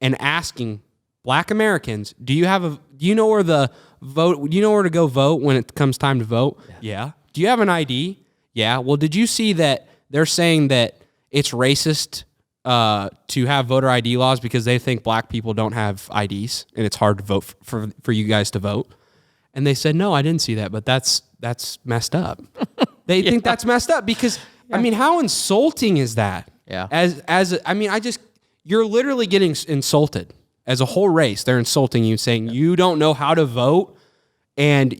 and asking black Americans, do you know where to go vote when it comes time to vote? Yeah. Do you have an ID? Yeah. Well, did you see that they're saying that it's racist to have voter ID laws because they think black people don't have IDs and it's hard to vote for you guys to vote? And they said, no, I didn't see that, but that's messed up. They think that's messed up because, I mean, how insulting is that? Yeah. You're literally getting insulted as a whole race. They're insulting you, saying you don't know how to vote, and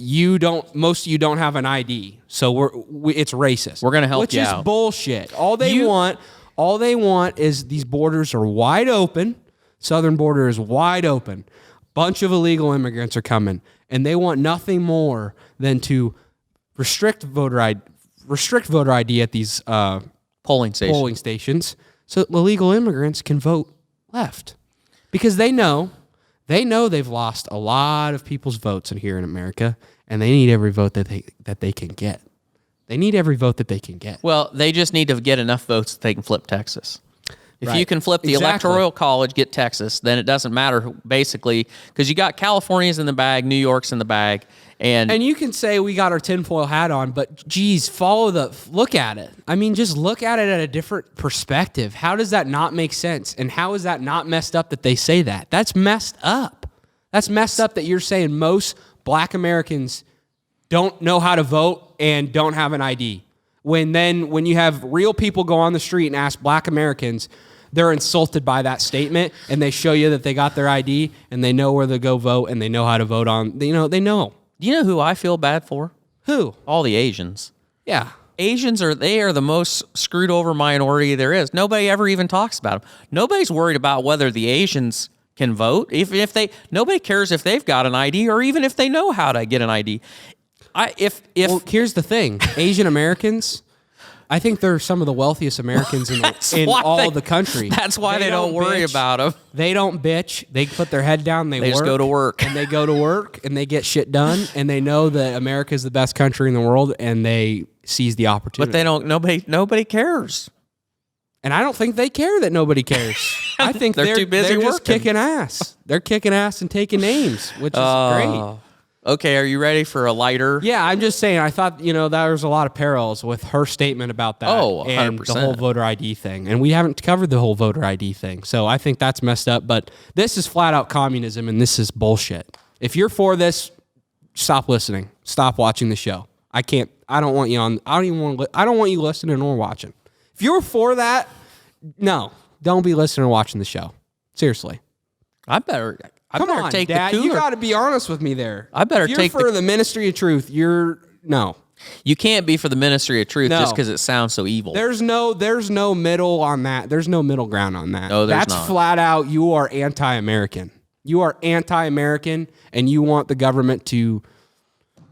most of you don't have an ID, so it's racist. We're gonna help you out. Which is bullshit. All they want is these borders are wide open. Southern border is wide open. Bunch of illegal immigrants are coming, and they want nothing more than to restrict voter ID at these polling stations, so illegal immigrants can vote left, because they know they've lost a lot of people's votes here in America, and they need every vote that they can get. They need every vote that they can get. Well, they just need to get enough votes that they can flip Texas. If Right. you can flip the Exactly. Electoral College, get Texas, then it doesn't matter, basically, because you got California's in the bag, New York's in the bag, And you can say we got our tinfoil hat on, but geez, look at it. I mean, just look at it at a different perspective. How does that not make sense? And how is that not messed up that they say that? That's messed up. That's messed up that you're saying most black Americans don't know how to vote and don't have an ID. When you have real people go on the street and ask black Americans, they're insulted by that statement, and they show you that they got their ID and they know where to go vote and they know how to vote on. They know. Do you know who I feel bad for? Who? All the Asians. Yeah. Asians are the most screwed over minority there is. Nobody ever even talks about them. Nobody's worried about whether the Asians can vote. Nobody cares if they've got an ID or even if they know how to get an ID. Well, here's the thing: Asian Americans, I think they're some of the wealthiest Americans in all the country. That's why they don't worry about them. They don't bitch. They put their head down. They just go to work. And they go to work and they get shit done. And they know that America is the best country in the world, and they seize the opportunity. But they don't. Nobody cares. And I don't think they care that nobody cares. I think They're too busy They're just working. kicking ass. They're kicking ass and taking names, which is great. Okay, are you ready for a lighter? Yeah, I'm just saying, I thought, there was a lot of parallels with her statement about that and 100%. the whole voter ID thing. And we haven't covered the whole voter ID thing. So I think that's messed up. But this is flat out communism, and this is bullshit. If you're for this, stop listening. Stop watching the show. I don't want you listening or watching. If you're for that, no, don't be listening or watching the show. Seriously. I better take Dad, the cooler. you got to be honest with me there. I better if you're take for the ministry of truth. No. You can't be for the ministry of truth No. just because it sounds so evil. There's no middle on that. There's no middle ground on that. No, there's That's not. flat out. You are anti-American. You are anti-American, and you want the government to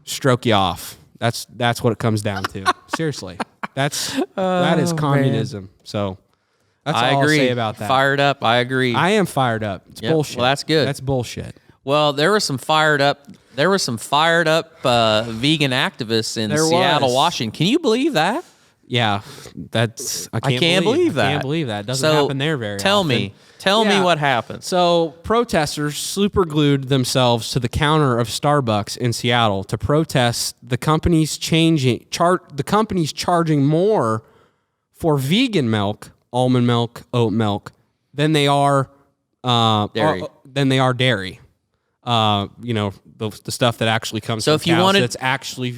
stroke you off. That's what it comes down to. Seriously, that is communism. So that's all I agree. I'll say about that. Fired up. I agree. I am fired up. It's Yep. bullshit. Well, that's good. That's bullshit. Well, there were some fired up vegan activists in There Seattle, was. Washington. Can you believe that? Yeah, I can't believe that. I can't believe that. It doesn't happen there very often. Tell me Yeah. what happened. So protesters superglued themselves to the counter of Starbucks in Seattle to protest the company's charging more for vegan milk, almond milk, oat milk, than they are Dairy. dairy. The stuff that actually comes So from if you cows wanted- that's actually,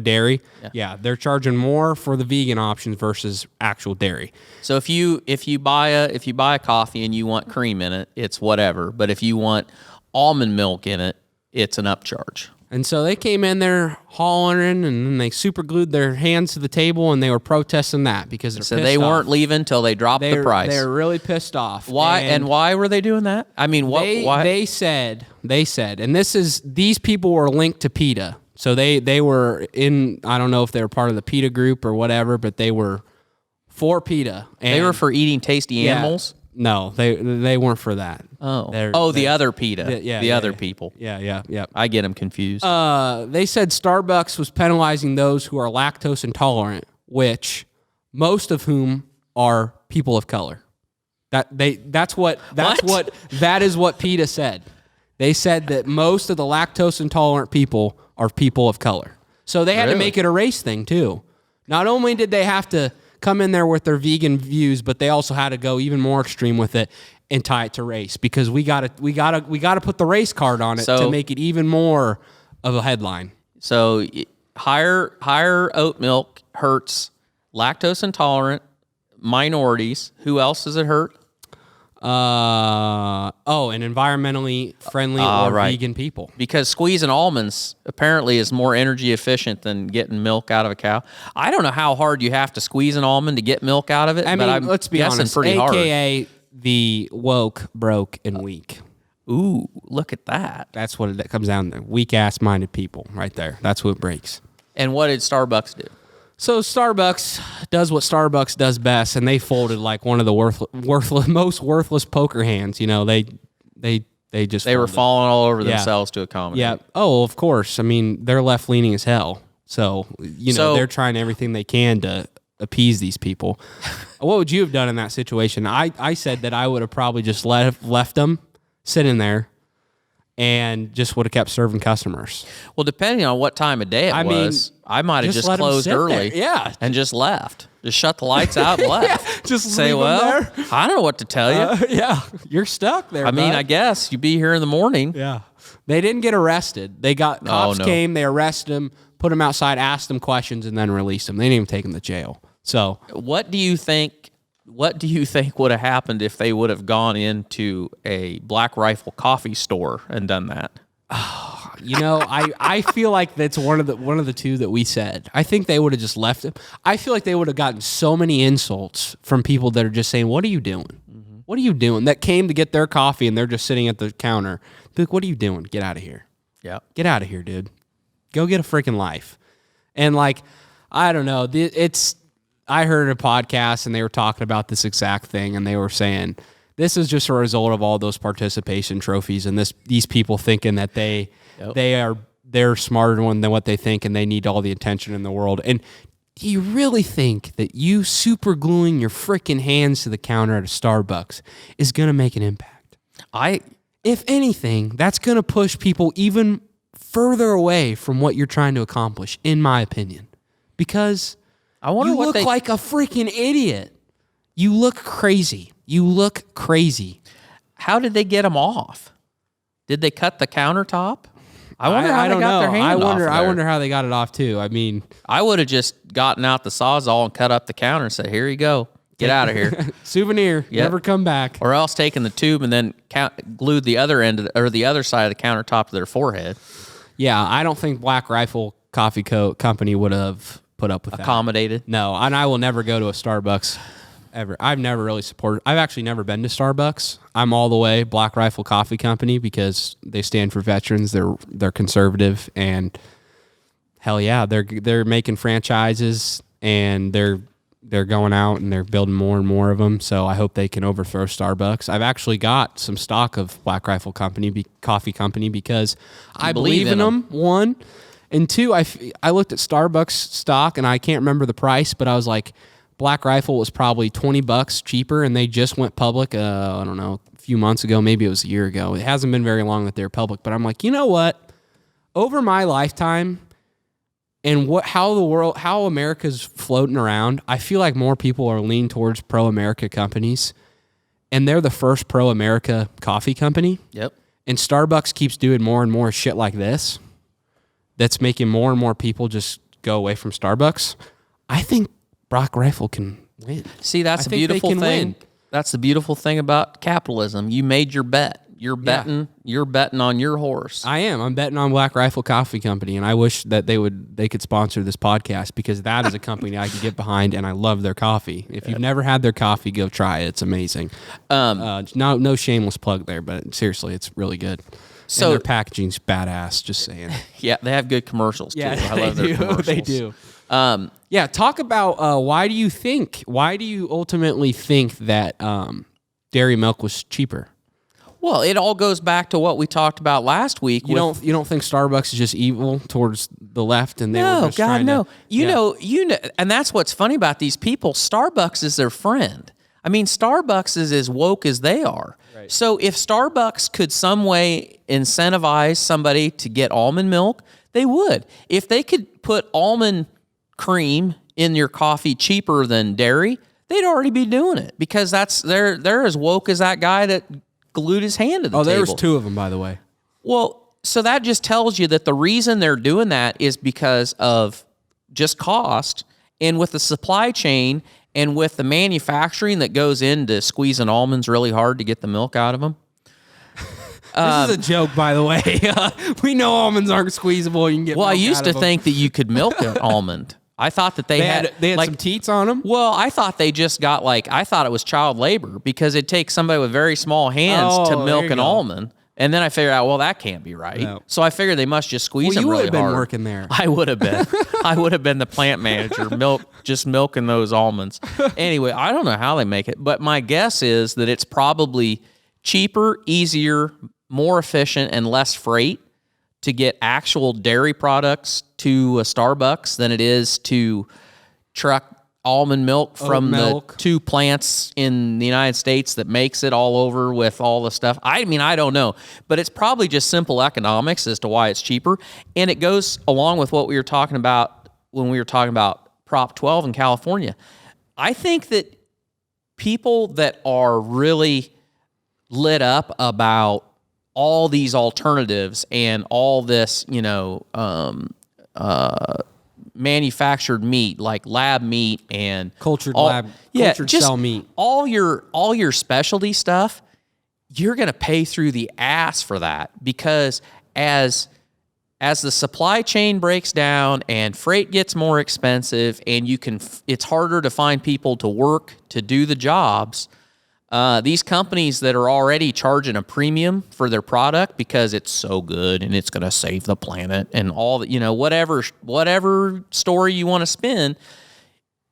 dairy. Yeah, they're charging more for the vegan options versus actual dairy. So if you buy a coffee and you want cream in it, it's whatever. But if you want almond milk in it, it's an upcharge. And so they came in there hollering, and then they superglued their hands to the table, and they were protesting that because they're So pissed they off. weren't leaving till they dropped the price. They're really pissed off. Why and why were they doing that? I mean, why? They said, and these people were linked to PETA. So they were in, I don't know if they were part of the PETA group or whatever, but they were for PETA. And They were for eating tasty yeah, animals. No, they weren't for that. The other PETA. The other people. Yeah. I get them confused. They said Starbucks was penalizing those who are lactose intolerant, which most of whom are people of color. That is what PETA said. They said that most of the lactose intolerant people are people of color. So they had to make it a race thing too. Not only did they have to come in there with their vegan views, but they also had to go even more extreme with it and tie it to race, because we gotta put the race card on it to make it even more of a headline. So higher oat milk hurts lactose intolerant minorities. Who else does it hurt? And environmentally friendly or vegan people. Because squeezing almonds apparently is more energy efficient than getting milk out of a cow. I don't know how hard you have to squeeze an almond to get milk out of it. I mean, but let's be honest. Pretty AKA hard. the woke, broke, and weak. Ooh, look at that. That's what it comes down to. Weak ass minded people right there. That's what breaks. And what did Starbucks do? So Starbucks does what Starbucks does best, and they folded like one of the most worthless poker hands. They were falling all over themselves to accommodate. Yeah. Oh, of course. I mean, they're left leaning as hell. So, they're trying everything they can to appease these people. What would you have done in that situation? I said that I would have probably just left them sitting there and just would have kept serving customers. Well, depending on what time of day it was, I might have just closed early and just left. Just shut the lights out and left. Just say, well, I don't know what to tell you. You're stuck there, I mean, I guess you'd be here in the morning. Yeah. They didn't get arrested. Cops came, they arrested them, put them outside, asked them questions, and then released them. They didn't even take them to jail. So what do you think would have happened if they would have gone into a Black Rifle coffee store and done that? I feel like that's one of the two that we said. I think they would have just left it. I feel like they would have gotten so many insults from people that are just saying, "What are you doing? Mm-hmm. What are you doing?" That came to get their coffee and they're just sitting at the counter. Be like, "What are you doing? Get out of here." Yeah. Get out of here, dude. Go get a freaking life. And I don't know. I heard a podcast and they were talking about this exact thing, and they were saying this is just a result of all those participation trophies and these people thinking that they're smarter than what they think, and they need all the attention in the world. And do you really think that you super gluing your freaking hands to the counter at a Starbucks is going to make an impact? If anything, that's going to push people even further away from what you're trying to accomplish, in my opinion, because you look like a freaking idiot. You look crazy. How did they get them off? Did they cut the countertop? I wonder how they got their hand off there. I wonder how they got it off too. I mean, I would have just gotten out the Sawzall and cut up the counter and said, "Here you go. Get out of here. Souvenir. Yep. Never come back." Or else taking the tube and then glued the other end or the other side of the countertop to their forehead. Yeah, I don't think Black Rifle Coffee Company would have put up with that. Accommodated? No, and I will never go to a Starbucks ever. I've never really supported. I've actually never been to Starbucks. I'm all the way Black Rifle Coffee Company because they stand for veterans. They're conservative, and hell yeah, they're making franchises, and they're going out and they're building more and more of them. So I hope they can overthrow Starbucks. I've actually got some stock of Black Rifle Coffee Company because I believe in them. One, and two, I looked at Starbucks stock and I can't remember the price, but I was like, Black Rifle was probably $20 cheaper, and they just went public. I don't know, a few months ago, maybe it was a year ago. It hasn't been very long that they're public, but I'm like, you know what? Over my lifetime, and how America's floating around, I feel like more people are leaning towards pro-America companies, and they're the first pro-America coffee company. Yep. And Starbucks keeps doing more and more shit like this that's making more and more people just go away from Starbucks. I think Black Rifle can win. See, that's the beautiful thing. Win. That's the beautiful thing about capitalism. You made your bet. You're betting. Yeah. You're betting on your horse. I am. I'm betting on Black Rifle Coffee Company, and I wish that they could sponsor this podcast because that is a company I could get behind, and I love their coffee. If you've never had their coffee, go try it. It's amazing. No shameless plug there, but seriously, it's really good. So and their packaging's badass. Just saying. Yeah, they have good commercials too. I love their commercials. They do. Talk about why do you ultimately think that dairy milk was cheaper? Well, it all goes back to what we talked about last week. You don't think Starbucks is just evil towards the left, and they were just trying to, You know, and that's what's funny about these people. Starbucks is their friend. I mean, Starbucks is as woke as they are. Right. So if Starbucks could some way incentivize somebody to get almond milk, they would. If they could put almond cream in your coffee cheaper than dairy, they'd already be doing it because they're as woke as that guy that glued his hand to the table. Oh, there's two of them, by the way. Well, so that just tells you that the reason they're doing that is because of just cost, and with the supply chain and with the manufacturing that goes into squeezing almonds really hard to get the milk out of them. This is a joke, by the way. We know almonds aren't squeezable. You can get. Well, I used to think that you could milk an almond. I thought that they had like, some teats on them. Well, I thought they just got I thought it was child labor because it takes somebody with very small hands to milk an almond. And then I figured out, well, that can't be right. No. So I figured they must just squeeze them really hard. You would have been working there. I would have been. I would have been the plant manager, just milking those almonds. Anyway, I don't know how they make it, but my guess is that it's probably cheaper, easier, more efficient, and less freight to get actual dairy products to a Starbucks than it is to truck almond milk from the 2 plants in the United States that makes it all over with all the stuff. I mean, I don't know, but it's probably just simple economics as to why it's cheaper. And it goes along with what we were talking about when we were talking about Prop 12 in California. I think that people that are really lit up about all these alternatives and all this, manufactured meat like lab meat and cultured cell meat, all your specialty stuff, you're going to pay through the ass for that, because as the supply chain breaks down and freight gets more expensive and it's harder to find people to work to do the jobs, these companies that are already charging a premium for their product because it's so good and it's going to save the planet and all that, whatever story you want to spin,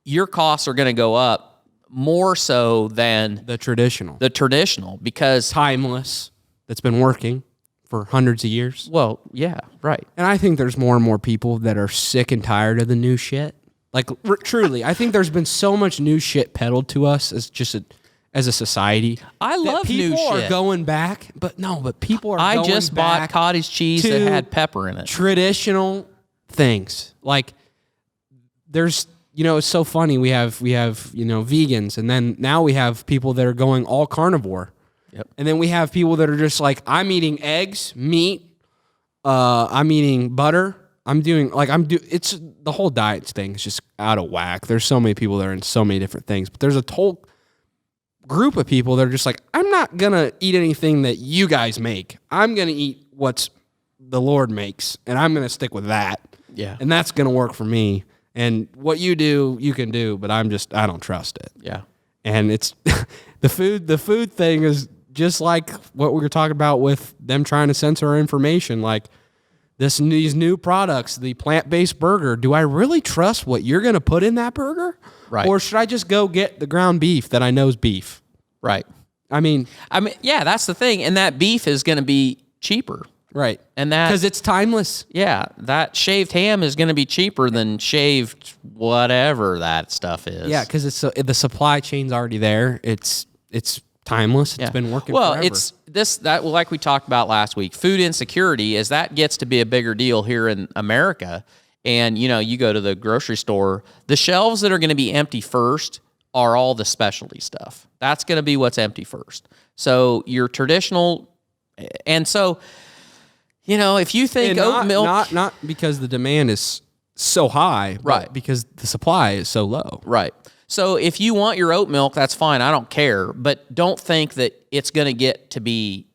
your costs are going to go up more so than the traditional because timeless that's been working for hundreds of years. Well, yeah, right. And I think there's more and more people that are sick and tired of the new shit. Like, truly, I think there's been so much new shit peddled to us as a society. I love new shit. People are going back, but people are going back. I just bought cottage cheese that had pepper in it. Traditional things. Like, there's, it's so funny. We have vegans, and then now we have people that are going all carnivore. Yep. And then we have people that are just like, I'm eating eggs, meat, I'm eating butter. It's the whole diet thing is just out of whack. There's so many people that are in so many different things, but there's a whole group of people that are just like, I'm not going to eat anything that you guys make. I'm going to eat what's the Lord makes, and I'm going to stick with that. Yeah. And that's going to work for me. And what you do, you can do, but I don't trust it. Yeah. And it's the food thing is just like what we were talking about with them trying to censor our information. Like these new products, the plant-based burger, do I really trust what you're going to put in that burger? Right. Or should I just go get the ground beef that I know is beef? Right. I mean, yeah, that's the thing. And that beef is going to be cheaper. Right. And that, because it's timeless. Yeah. That shaved ham is going to be cheaper than shaved whatever that stuff is. Yeah. Because the supply chain's already there. It's timeless. It's been working forever. It's that like we talked about last week, food insecurity, as that gets to be a bigger deal here in America. And, you go to the grocery store, the shelves that are going to be empty first are all the specialty stuff. That's going to be what's empty first. So your traditional, and so, if you think oat milk. Not because the demand is so high, but right, because the supply is so low. Right. So if you want your oat milk, that's fine. I don't care. But don't think that it's going to get to be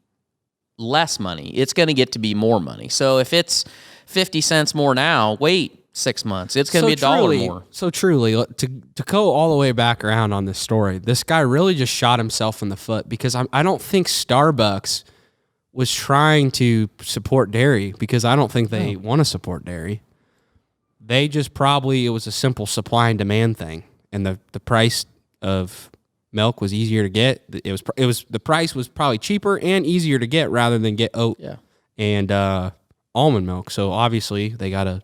less money. It's going to get to be more money. So if it's 50 cents more now, wait 6 months. It's going to be $1 more. So truly, to go all the way back around on this story, this guy really just shot himself in the foot, because I don't think Starbucks was trying to support dairy, because I don't think they want to support dairy. They just it was a simple supply and demand thing. And the price of milk was easier to get. The price was probably cheaper and easier to get rather than get oat and almond milk. So obviously they got to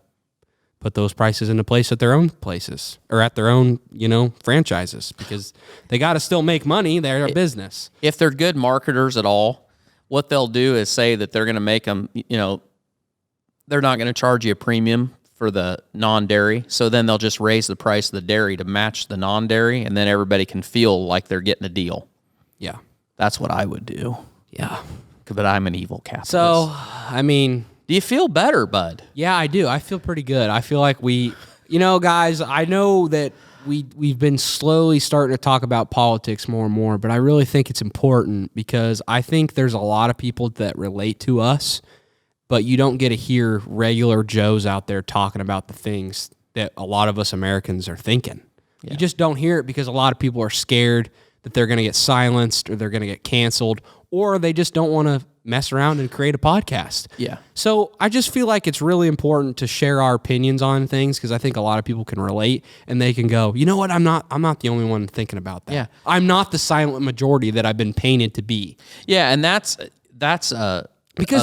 put those prices into place at their own places or at their own, franchises, because they got to still make money. They're a business. If they're good marketers at all, what they'll do is say that they're going to make them, they're not going to charge you a premium for the non-dairy. So then they'll just raise the price of the dairy to match the non-dairy, and then everybody can feel like they're getting a deal. Yeah. That's what I would do. Yeah. But I'm an evil capitalist. So, do you feel better, bud? Yeah, I do. I feel pretty good. I feel like guys, I know that we've been slowly starting to talk about politics more and more, but I really think it's important, because I think there's a lot of people that relate to us, but you don't get to hear regular Joes out there talking about the things that a lot of us Americans are thinking. Yeah. You just don't hear it because a lot of people are scared that they're going to get silenced or they're going to get canceled, or they just don't want to mess around and create a podcast. Yeah. So I just feel like it's really important to share our opinions on things, because I think a lot of people can relate and they can go, you know what, I'm not the only one thinking about that. Yeah. I'm not the silent majority that I've been painted to be. Yeah, and that's a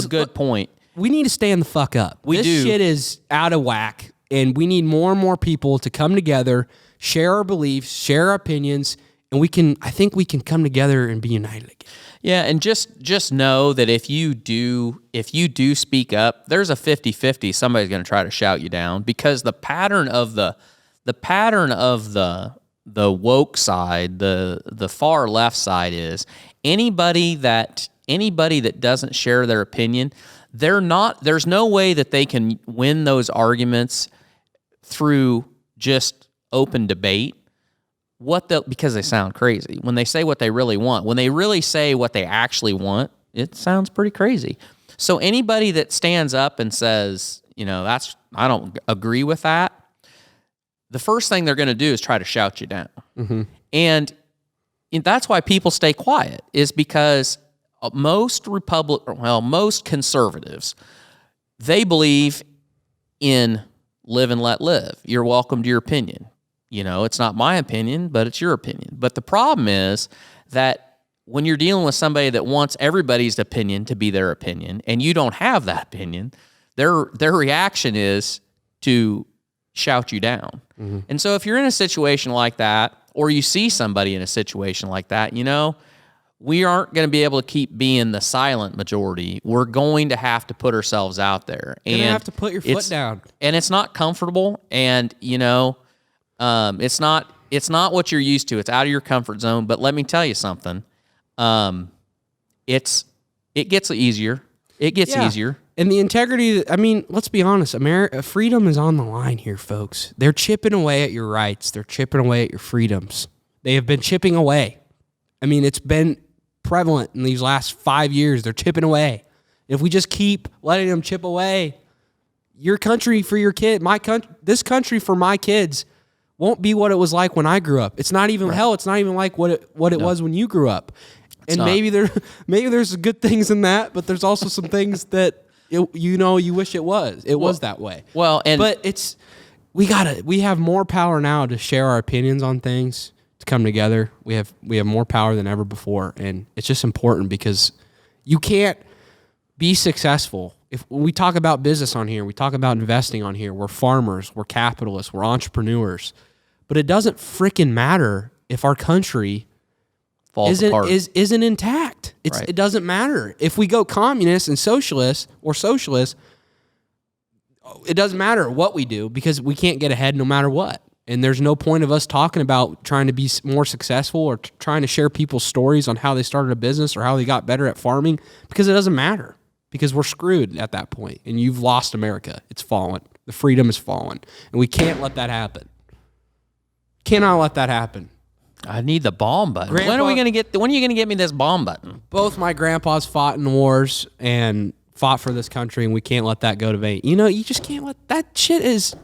good point. we need to stand the fuck up. We this do. shit is out of whack, and we need more and more people to come together, share our beliefs, share our opinions, and I think we can come together and be united again. Yeah, and just know that if you do speak up, there's a 50-50 somebody's going to try to shout you down, because the pattern of the woke side, the far left side, is anybody that doesn't share their opinion, there's no way that they can win those arguments through just open debate. Because they sound crazy. When they say what they really want, when they really say what they actually want, it sounds pretty crazy. So anybody that stands up and says, I don't agree with that, the first thing they're going to do is try to shout you down. Mm-hmm. And that's why people stay quiet, is because most conservatives, they believe in live and let live. You're welcome to your opinion. It's not my opinion, but it's your opinion. But the problem is that when you're dealing with somebody that wants everybody's opinion to be their opinion, and you don't have that opinion, their reaction is to shout you down. Mm-hmm. And so if you're in a situation like that, or you see somebody in a situation like that, we aren't going to be able to keep being the silent majority. We're going to have to put ourselves out there. And you have to put your foot down. And it's not comfortable, and, it's not what you're used to. It's out of your comfort zone. But let me tell you something. It gets easier. It gets easier. And the integrity, let's be honest, freedom is on the line here, folks. They're chipping away at your rights. They're chipping away at your freedoms. They have been chipping away. It's been prevalent in these last 5 years. They're chipping away. If we just keep letting them chip away, your country for your kid, this country for my kids won't be what it was like when I grew up. It's not even hell. It's not even like what it was when you grew up. And maybe there's good things in that, but there's also some things that you wish it was. It was that way. Well, but we have more power now to share our opinions on things, to come together. We have more power than ever before, and it's just important, because you can't be successful. If we talk about business on here, we talk about investing on here, we're farmers, we're capitalists, we're entrepreneurs. But it doesn't freaking matter if our country isn't intact. It doesn't matter. If we go communist and socialist, it doesn't matter what we do, because we can't get ahead no matter what. And there's no point of us talking about trying to be more successful, or trying to share people's stories on how they started a business or how they got better at farming, because it doesn't matter. Because we're screwed at that point, and you've lost America. It's fallen. The freedom is fallen, and we can't let that happen. Cannot let that happen. I need the bomb button. When are you going to get me this bomb button? Both my grandpas fought in wars and fought for this country, and we can't let that go to vain. You just can't let that shit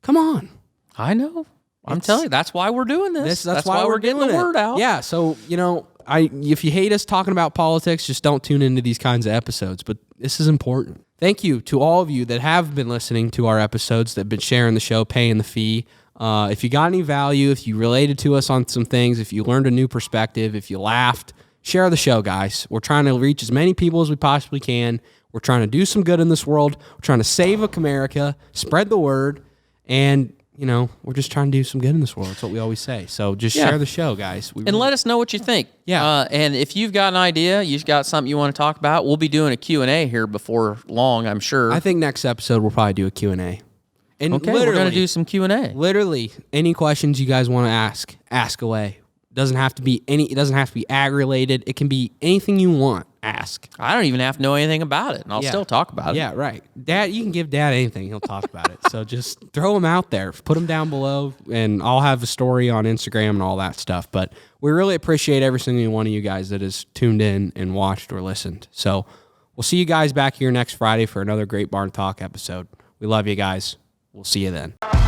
come on. I know. I'm telling you, that's why we're doing this. That's why we're getting the word out. Yeah, so, if you hate us talking about politics, just don't tune into these kinds of episodes. But this is important. Thank you to all of you that have been listening to our episodes, that have been sharing the show, paying the fee. If you got any value, if you related to us on some things, if you learned a new perspective, if you laughed, share the show, guys. We're trying to reach as many people as we possibly can. We're trying to do some good in this world. We're trying to save America, spread the word, and we're just trying to do some good in this world. That's what we always say. So just share the show, guys. Let us know what you think. Yeah. And if you've got an idea, you've got something you want to talk about, we'll be doing a Q&A here before long, I'm sure. I think next episode we'll probably do a Q&A. And okay, we're going to do some Q&A. Literally, any questions you guys want to ask away. It doesn't have to be ag related. It can be anything you want. Ask. I don't even have to know anything about it, and I'll still talk about it. Yeah, right. Dad, you can give Dad anything. He'll talk about it. So just throw them out there. Put them down below, and I'll have a story on Instagram and all that stuff. But we really appreciate every single one of you guys that has tuned in and watched or listened. So we'll see you guys back here next Friday for another Great Barn Talk episode. We love you guys. We'll see you then.